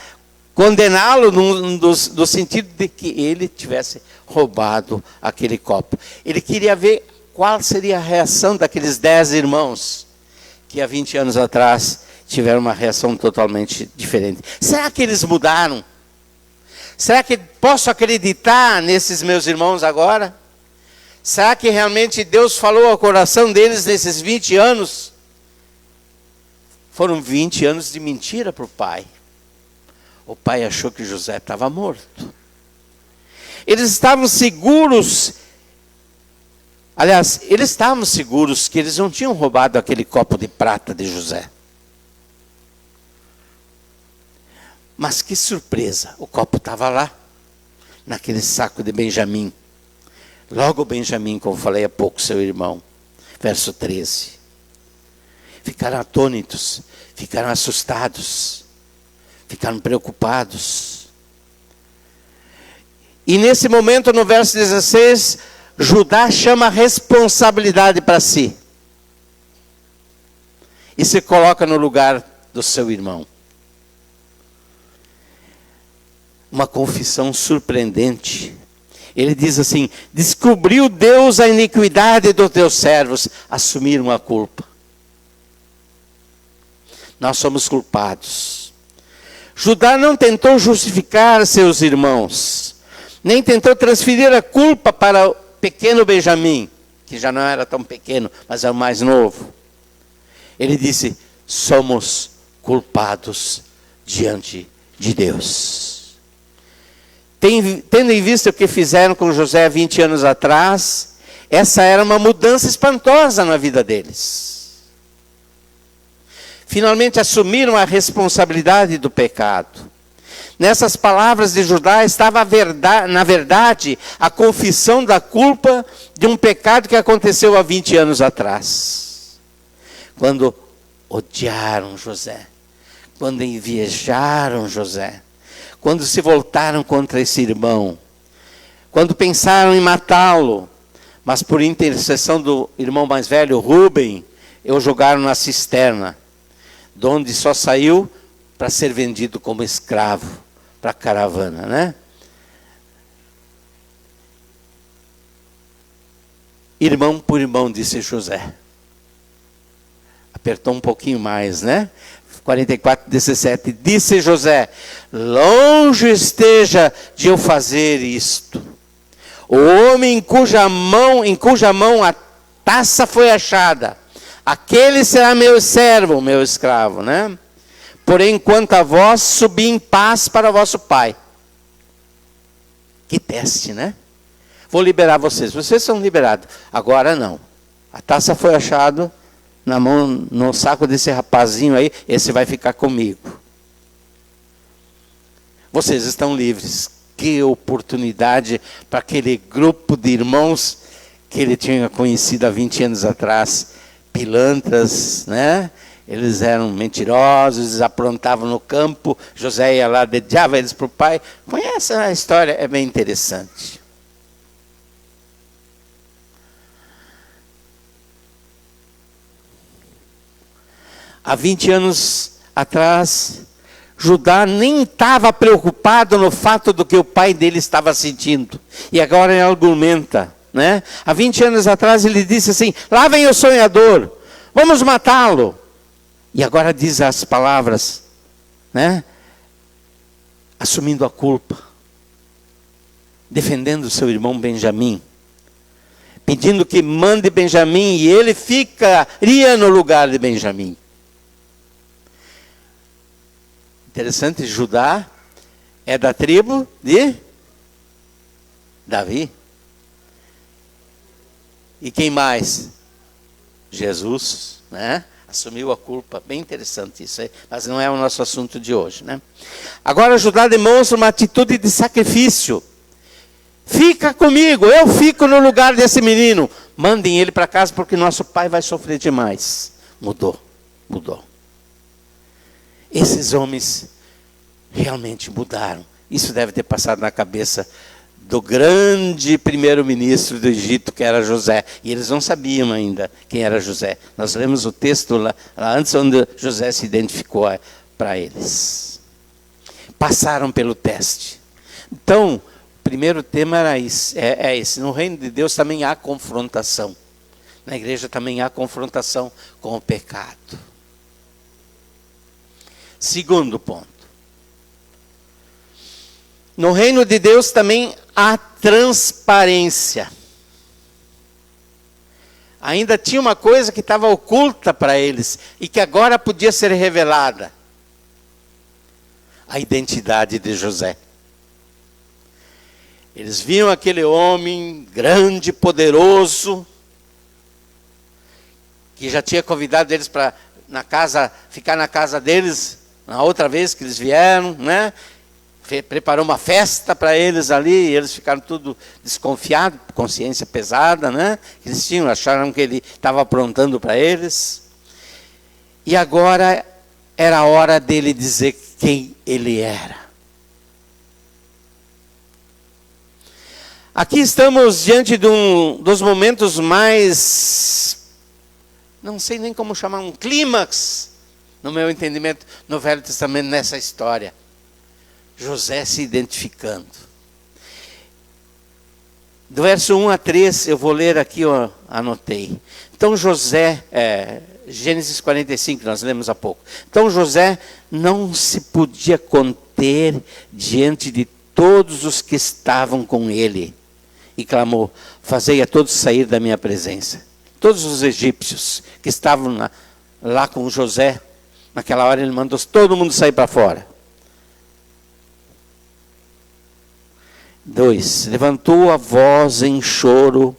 condená-lo no sentido de que ele tivesse roubado aquele copo. Ele queria ver qual seria a reação daqueles 10 irmãos que há 20 anos atrás tiveram uma reação totalmente diferente. Será que eles mudaram? Será que posso acreditar nesses meus irmãos agora? Será que realmente Deus falou ao coração deles nesses 20 anos? Foram 20 anos de mentira para o pai. O pai achou que José estava morto. Eles estavam seguros, aliás, eles estavam seguros que eles não tinham roubado aquele copo de prata de José. Mas que surpresa, o copo estava lá, naquele saco de Benjamim. Logo Benjamim, como falei há pouco, seu irmão. Verso 13. Ficaram atônitos, ficaram assustados, ficaram preocupados. E nesse momento, no verso 16, Judá chama a responsabilidade para si. E se coloca no lugar do seu irmão. Uma confissão surpreendente. Ele diz assim: descobriu Deus a iniquidade dos teus servos, assumiram a culpa. Nós somos culpados. Judá não tentou justificar seus irmãos, nem tentou transferir a culpa para o pequeno Benjamim, que já não era tão pequeno, mas é o mais novo. Ele disse: somos culpados diante de Deus. Tendo em vista o que fizeram com José 20 anos atrás, essa era uma mudança espantosa na vida deles. Finalmente assumiram a responsabilidade do pecado. Nessas palavras de Judá estava na verdade, a confissão da culpa de um pecado que aconteceu há 20 anos atrás. Quando odiaram José, quando invejaram José, quando se voltaram contra esse irmão, quando pensaram em matá-lo, mas por intercessão do irmão mais velho, Rúben, o jogaram na cisterna, de onde só saiu para ser vendido como escravo para a caravana, né? Irmão por irmão, disse José. Apertou um pouquinho mais, né? 44:17, disse José: longe esteja de eu fazer isto. O homem em cuja mão a taça foi achada, aquele será meu servo, meu escravo, né? Porém, quanto a vós, subi em paz para vosso pai. Que teste, né? Vou liberar vocês. Vocês são liberados. Agora não. A taça foi achada na mão, no saco desse rapazinho aí. Esse vai ficar comigo. Vocês estão livres. Que oportunidade para aquele grupo de irmãos que ele tinha conhecido há 20 anos atrás. Pilantras, né? Eles eram mentirosos, eles aprontavam no campo. José ia lá, dedava eles para o pai. Conhece a história, é bem interessante. Há 20 anos atrás, Judá nem estava preocupado no fato do que o pai dele estava sentindo. E agora ele argumenta, né? Há 20 anos atrás ele disse assim: lá vem o sonhador, vamos matá-lo. E agora diz as palavras, né? Assumindo a culpa, defendendo seu irmão Benjamim, pedindo que mande Benjamim, e ele ficaria no lugar de Benjamim. Interessante, Judá é da tribo de Davi. E quem mais? Jesus, né? Assumiu a culpa. Bem interessante isso aí, mas não é o nosso assunto de hoje, né? Agora Judá demonstra uma atitude de sacrifício. Fica comigo, eu fico no lugar desse menino. Mandem ele para casa porque nosso pai vai sofrer demais. Mudou. Esses homens realmente mudaram. Isso deve ter passado na cabeça do grande primeiro-ministro do Egito, que era José. E eles não sabiam ainda quem era José. Nós lemos o texto lá antes, onde José se identificou para eles. Passaram pelo teste. Então, o primeiro tema era esse, é esse. No reino de Deus também há confrontação. Na igreja também há confrontação com o pecado. Segundo ponto. No reino de Deus também há transparência. ainda tinha uma coisa que estava oculta para eles e que agora podia ser revelada: a identidade de José. Eles viam aquele homem grande, poderoso, que já tinha convidado eles para ficar na casa deles, na outra vez que eles vieram, né? Preparou uma festa para eles ali, e eles ficaram tudo desconfiados, consciência pesada, né? Eles acharam que ele estava aprontando para eles. E agora era a hora dele dizer quem ele era. Aqui estamos diante de dos momentos mais, não sei nem como chamar, um clímax, no meu entendimento, no Velho Testamento, nessa história. José se identificando. Do verso 1 a 3, eu vou ler aqui, anotei. Então José, Gênesis 45, nós lemos há pouco. Então José não se podia conter diante de todos os que estavam com ele. E clamou: fazei a todos sair da minha presença. Todos os egípcios que estavam lá com José, naquela hora ele mandou todo mundo sair para fora. 2. Levantou a voz em choro,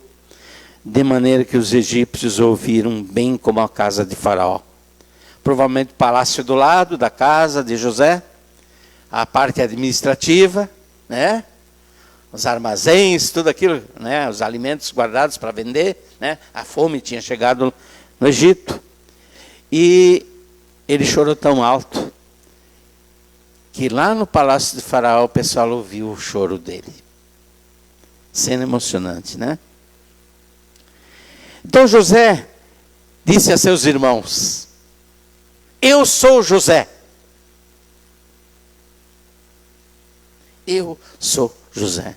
de maneira que os egípcios ouviram, bem como a casa de Faraó. Provavelmente o palácio do lado da casa de José, a parte administrativa, né? Os armazéns, tudo aquilo, né? Os alimentos guardados para vender, né? A fome tinha chegado no Egito. E ele chorou tão alto que lá no palácio de Faraó o pessoal ouviu o choro dele. Cena emocionante, né? Então José disse a seus irmãos: eu sou José. Eu sou José.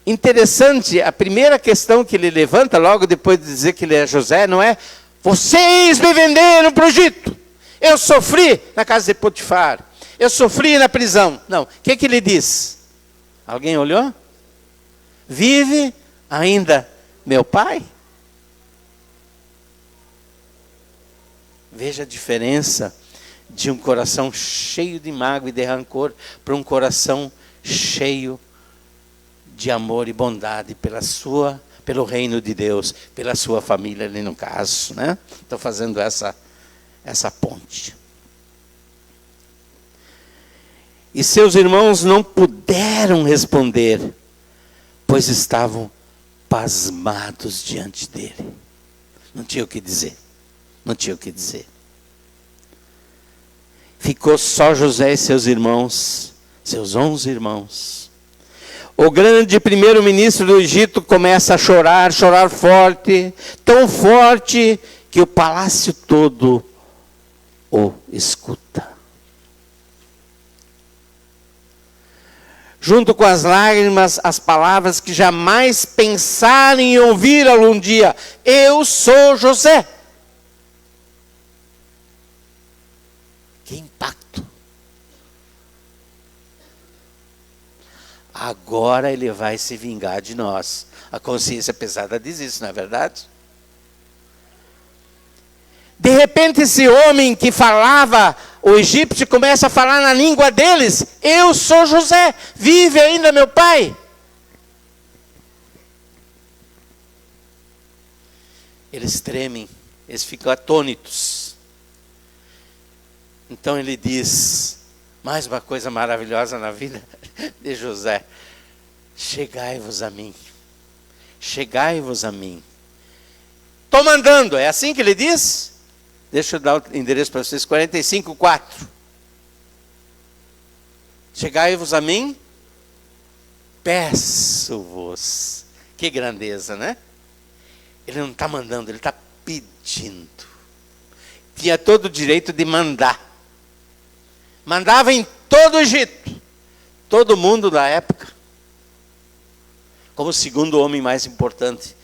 Interessante, a primeira questão que ele levanta, logo depois de dizer que ele é José, não é: vocês me venderam para o Egito, eu sofri na casa de Potifar, eu sofri na prisão. Não, o que ele diz? Alguém olhou? Vive ainda meu pai? Veja a diferença de um coração cheio de mágoa e de rancor para um coração cheio de amor e bondade pelo reino de Deus, pela sua família ali no caso, né? Estou fazendo essa ponte. E seus irmãos não puderam responder, pois estavam pasmados diante dele. Não tinha o que dizer. Não tinha o que dizer. Ficou só José e seus irmãos, seus 11 irmãos. O grande primeiro-ministro do Egito começa a chorar forte, tão forte que o palácio todo o escuta. Junto com as lágrimas, as palavras que jamais pensaram em ouvir algum dia: eu sou José. Que impacto! Agora ele vai se vingar de nós. A consciência pesada diz isso, não é verdade? De repente esse homem que falava, o egípcio, começa a falar na língua deles: eu sou José, vive ainda meu pai? Eles tremem, eles ficam atônitos. Então ele diz, mais uma coisa maravilhosa na vida de José: chegai-vos a mim, chegai-vos a mim. Estou mandando, é assim que ele diz? Deixa eu dar o endereço para vocês, 45:4. Chegai-vos a mim, peço-vos. Que grandeza, né? Ele não está mandando, ele está pedindo. Tinha todo o direito de mandar. Mandava em todo o Egito. Todo mundo da época. Como o segundo homem mais importante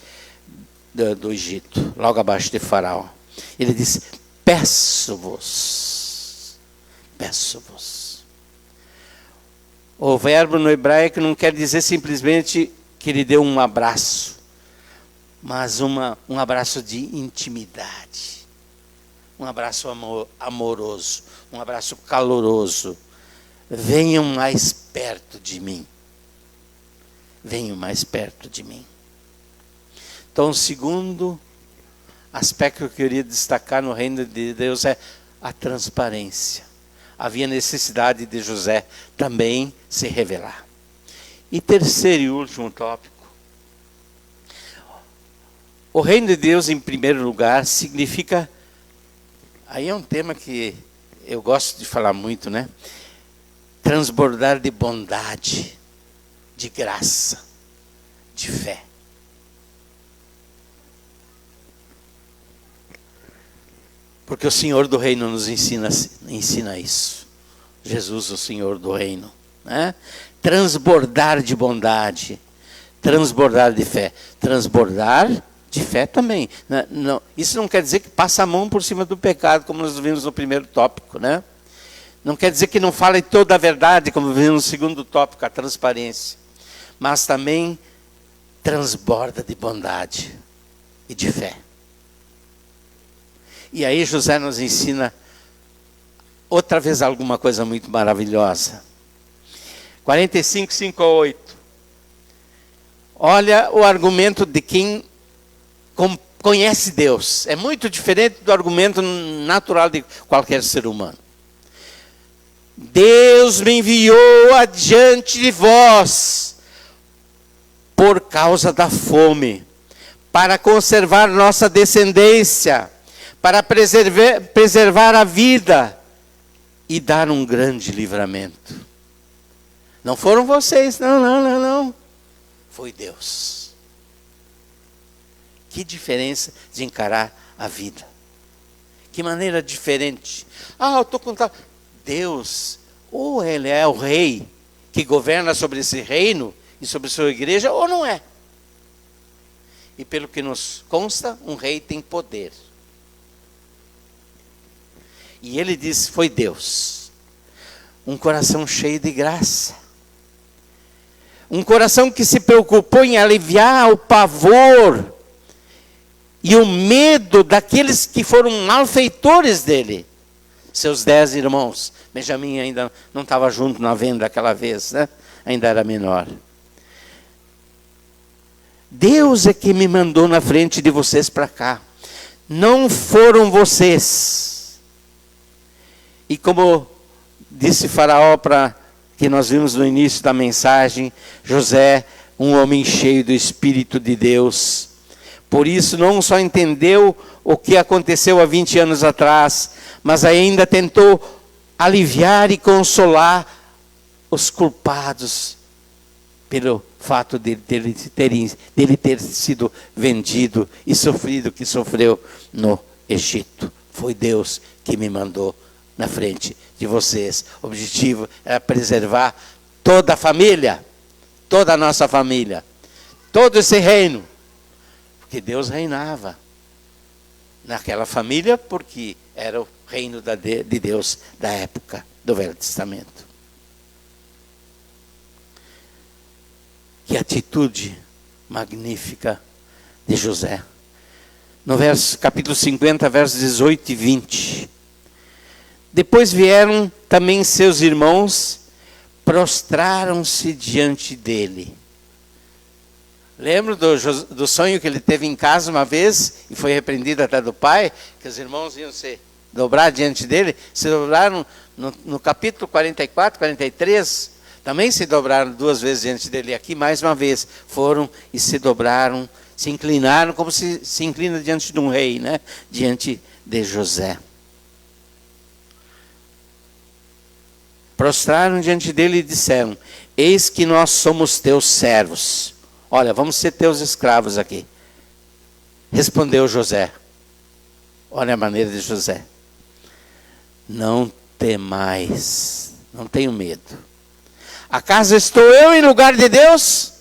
do Egito. Logo abaixo de Faraó. Ele disse: peço-vos. Peço-vos. O verbo no hebraico não quer dizer simplesmente que ele deu um abraço. mas um abraço de intimidade, um abraço amoroso, um abraço caloroso. Venham mais perto de mim. Venham mais perto de mim. Então, o segundo aspecto que eu queria destacar no reino de Deus é a transparência. Havia necessidade de José também se revelar. E terceiro e último tópico. O reino de Deus, em primeiro lugar, significa... Aí é um tema que eu gosto de falar muito, né? Transbordar de bondade, de graça, de fé. Porque o Senhor do Reino nos ensina isso. Jesus, o Senhor do Reino. Né? Transbordar de bondade, transbordar de fé. Transbordar de fé também. Não, isso não quer dizer que passa a mão por cima do pecado, como nós vimos no primeiro tópico. Né? Não quer dizer que não fale toda a verdade, como vimos no segundo tópico, a transparência. Mas também transborda de bondade e de fé. E aí José nos ensina outra vez alguma coisa muito maravilhosa. 45, 5 a 8. Olha o argumento de quem conhece Deus. É muito diferente do argumento natural de qualquer ser humano. Deus me enviou adiante de vós por causa da fome, para conservar nossa descendência, para preservar a vida e dar um grande livramento. Não foram vocês, não. Foi Deus. Que diferença de encarar a vida. Que maneira diferente. Eu estou contando. Deus, ou Ele é o rei que governa sobre esse reino e sobre sua igreja, ou não é. E pelo que nos consta, um rei tem poder. E ele diz, foi Deus. Um coração cheio de graça. Um coração que se preocupou em aliviar o pavor e o medo daqueles que foram malfeitores dele. Seus 10 irmãos. Benjamim ainda não estava junto na venda aquela vez, né? Ainda era menor. Deus é que me mandou na frente de vocês para cá. Não foram vocês. E como disse Faraó, que nós vimos no início da mensagem, José, um homem cheio do Espírito de Deus. Por isso não só entendeu o que aconteceu há 20 anos atrás, mas ainda tentou aliviar e consolar os culpados pelo fato dele ter sido vendido e sofrido o que sofreu no Egito. Foi Deus que me mandou na frente de vocês. O objetivo era preservar toda a família, toda a nossa família, todo esse reino, porque Deus reinava naquela família, porque era o reino de Deus da época do Velho Testamento. Que atitude magnífica de José. No capítulo 50, versos 18 e 20. Depois vieram também seus irmãos, prostraram-se diante dele. Lembra do sonho que ele teve em casa uma vez, e foi repreendido até do pai, que os irmãos iam se dobrar diante dele? Se dobraram no capítulo 44, 43, também se dobraram 2 vezes diante dele. Aqui mais uma vez, foram e se dobraram, se inclinaram, como se inclina diante de um rei, né? Diante de José. Prostraram diante dele e disseram, eis que nós somos teus servos. Olha, vamos ser teus escravos aqui. Respondeu José. Olha a maneira de José. Não temais, não tenho medo. Acaso estou eu em lugar de Deus?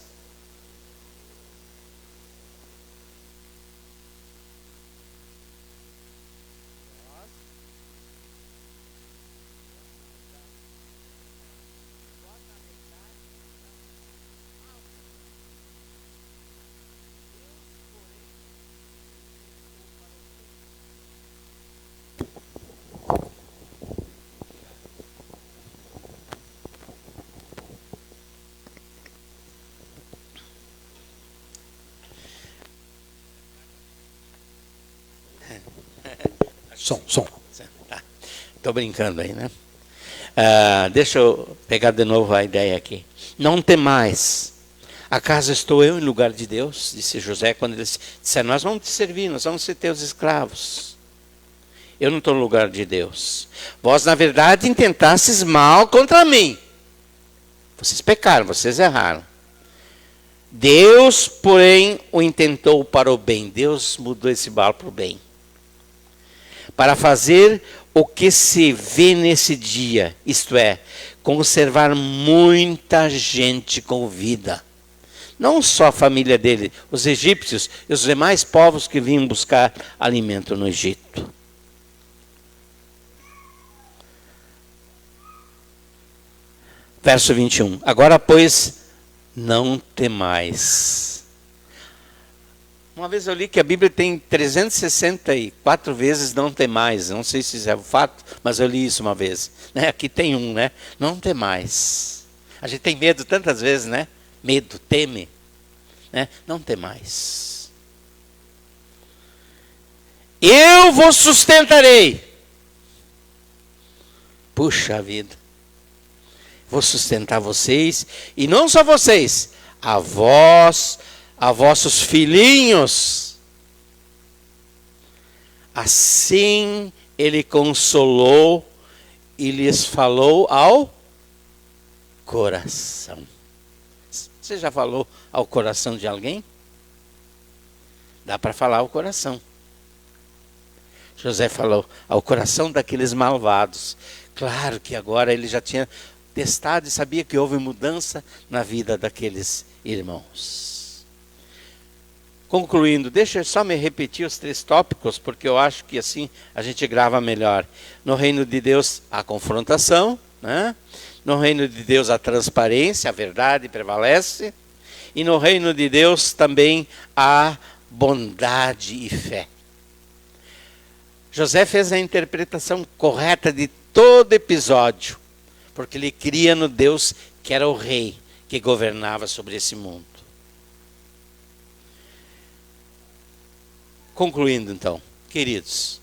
Som. Tá. Estou brincando aí, né? Deixa eu pegar de novo a ideia aqui. Não temais. Acaso estou eu em lugar de Deus? Disse José quando ele disse, nós vamos te servir, nós vamos ser teus escravos. Eu não estou no lugar de Deus. Vós, na verdade, intentastes mal contra mim. Vocês pecaram, vocês erraram. Deus, porém, o intentou para o bem. Deus mudou esse mal para o bem. Para fazer o que se vê nesse dia, isto é, conservar muita gente com vida. Não só a família dele, os egípcios e os demais povos que vinham buscar alimento no Egito. Verso 21. Agora, pois, não temais. Uma vez eu li que a Bíblia tem 364 vezes não temais. Não sei se isso é o fato, mas eu li isso uma vez. Aqui tem um, né? Não temais. A gente tem medo tantas vezes, né? Medo, teme. Né? Não temais. Eu vos sustentarei. Puxa vida. Vou sustentar vocês, e não só vocês, a vós, a vossos filhinhos. Assim ele consolou e lhes falou ao coração. Você já falou ao coração de alguém? Dá para falar ao coração. José falou ao coração daqueles malvados. Claro que agora ele já tinha testado e sabia que houve mudança na vida daqueles irmãos. Concluindo, deixa eu só me repetir os 3 tópicos, porque eu acho que assim a gente grava melhor. No reino de Deus, a confrontação, né? No reino de Deus, a transparência, a verdade prevalece. E no reino de Deus também a bondade e fé. José fez a interpretação correta de todo episódio, porque ele cria no Deus que era o rei, que governava sobre esse mundo. Concluindo então, queridos,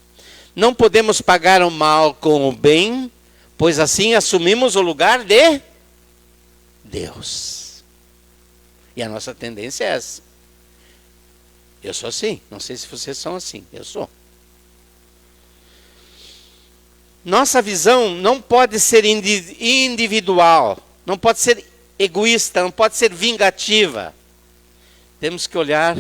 não podemos pagar o mal com o bem, pois assim assumimos o lugar de Deus. E a nossa tendência é essa. Eu sou assim, não sei se vocês são assim, eu sou. Nossa visão não pode ser individual, não pode ser egoísta, não pode ser vingativa. Temos que olhar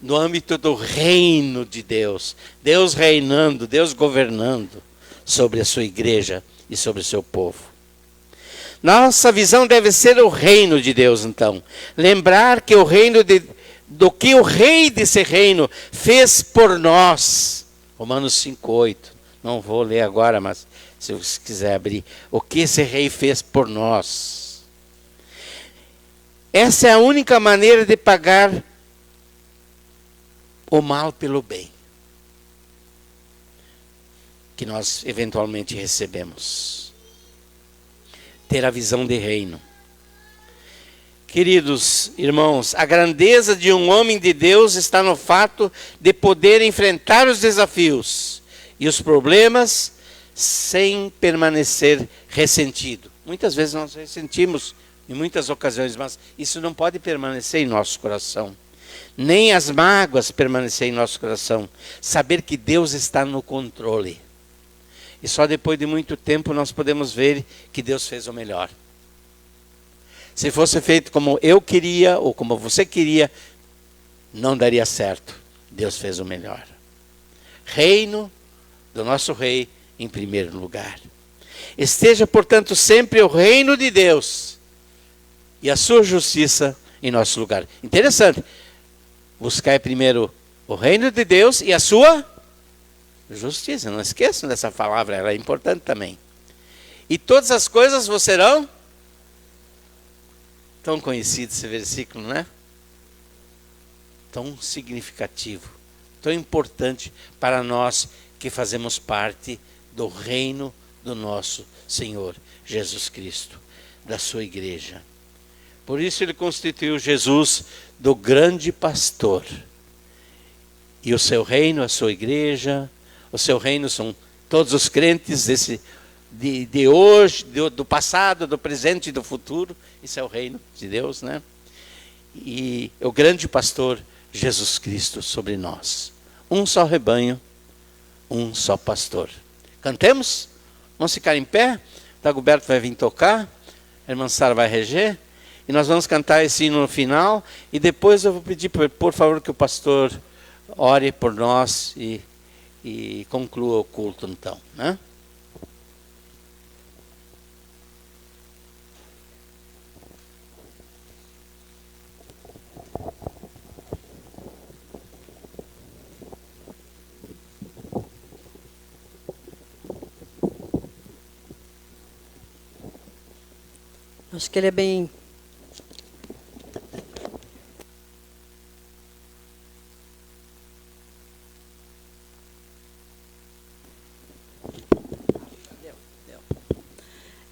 no âmbito do reino de Deus. Deus reinando, Deus governando sobre a sua igreja e sobre o seu povo. Nossa visão deve ser o reino de Deus, então. Lembrar que do que o rei desse reino fez por nós. Romanos 5:8. Não vou ler agora, mas se você quiser abrir. O que esse rei fez por nós. Essa é a única maneira de pagar o mal pelo bem. Que nós eventualmente recebemos. Ter a visão de reino. Queridos irmãos, a grandeza de um homem de Deus está no fato de poder enfrentar os desafios e os problemas sem permanecer ressentido. Muitas vezes nós ressentimos em muitas ocasiões, mas isso não pode permanecer em nosso coração. Nem as mágoas permanecer em nosso coração. Saber que Deus está no controle. E só depois de muito tempo nós podemos ver que Deus fez o melhor. Se fosse feito como eu queria ou como você queria, não daria certo. Deus fez o melhor. Reino do nosso rei em primeiro lugar. Esteja, portanto, sempre o reino de Deus e a sua justiça em nosso lugar. Interessante. Buscar primeiro o reino de Deus e a sua justiça. Não esqueçam dessa palavra, ela é importante também. E todas as coisas vos serão... Tão conhecido esse versículo, né? Tão significativo, tão importante para nós que fazemos parte do reino do nosso Senhor Jesus Cristo, da sua igreja. Por isso ele constituiu Jesus do grande pastor. E o seu reino, a sua igreja, O seu reino são todos os crentes de hoje, do passado, do presente e do futuro. Isso é o reino de Deus, né? E o grande pastor Jesus Cristo sobre nós. Um só rebanho, um só pastor. Cantemos? Vamos ficar em pé? Dagoberto vai vir tocar, a irmã Sara vai reger, e nós vamos cantar esse hino no final, e depois eu vou pedir, por favor, que o pastor ore por nós e conclua o culto, então, né? Acho que ele é bem...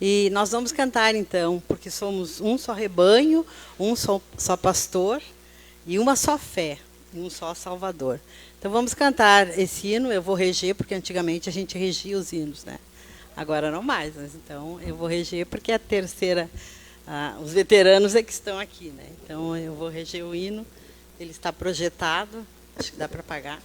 E nós vamos cantar então, porque somos um só rebanho, um só pastor e uma só fé, um só Salvador. Então vamos cantar esse hino, eu vou reger, porque antigamente a gente regia os hinos, né? Agora não mais, mas então eu vou reger porque é a terceira, os veteranos é que estão aqui, né? Então eu vou reger o hino, ele está projetado, acho que dá para apagar.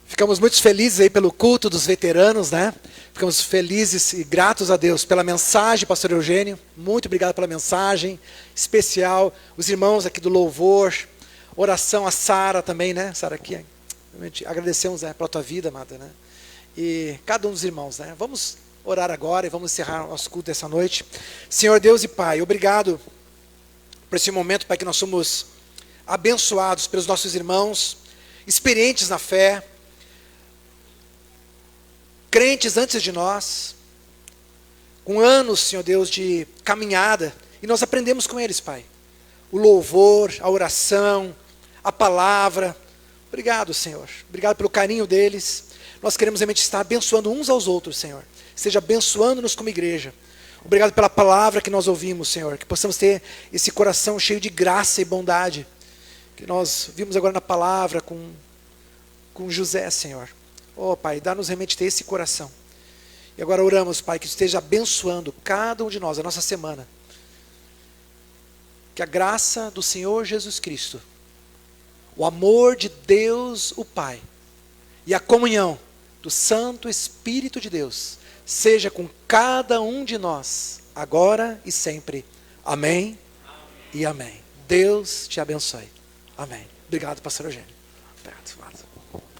Ficamos muito felizes aí pelo culto dos veteranos, né? Ficamos felizes e gratos a Deus pela mensagem, pastor Eugênio. Muito obrigado pela mensagem especial. Os irmãos aqui do louvor, oração, a Sara também, né? Sara aqui, Realmente agradecemos, né, pela tua vida, amada, né? E cada um dos irmãos, né? Vamos orar agora e vamos encerrar nosso culto essa noite. Senhor Deus e Pai, obrigado por esse momento, Pai, que nós somos abençoados pelos nossos irmãos, experientes na fé, crentes antes de nós, com anos, Senhor Deus, de caminhada, e nós aprendemos com eles, Pai. O louvor, a oração, a palavra. Obrigado, Senhor. Obrigado pelo carinho deles. Nós queremos realmente estar abençoando uns aos outros, Senhor. Esteja abençoando-nos como igreja. Obrigado pela palavra que nós ouvimos, Senhor. Que possamos ter esse coração cheio de graça e bondade, que nós vimos agora na palavra com José, Senhor. Oh, Pai, dá-nos realmente ter esse coração. E agora oramos, Pai, que esteja abençoando cada um de nós, a nossa semana. Que a graça do Senhor Jesus Cristo, o amor de Deus, o Pai, e a comunhão do Santo Espírito de Deus, seja com cada um de nós, agora e sempre. Amém, e amém. Deus te abençoe. Amém. Obrigado, pastor Eugênio. Obrigado, amado.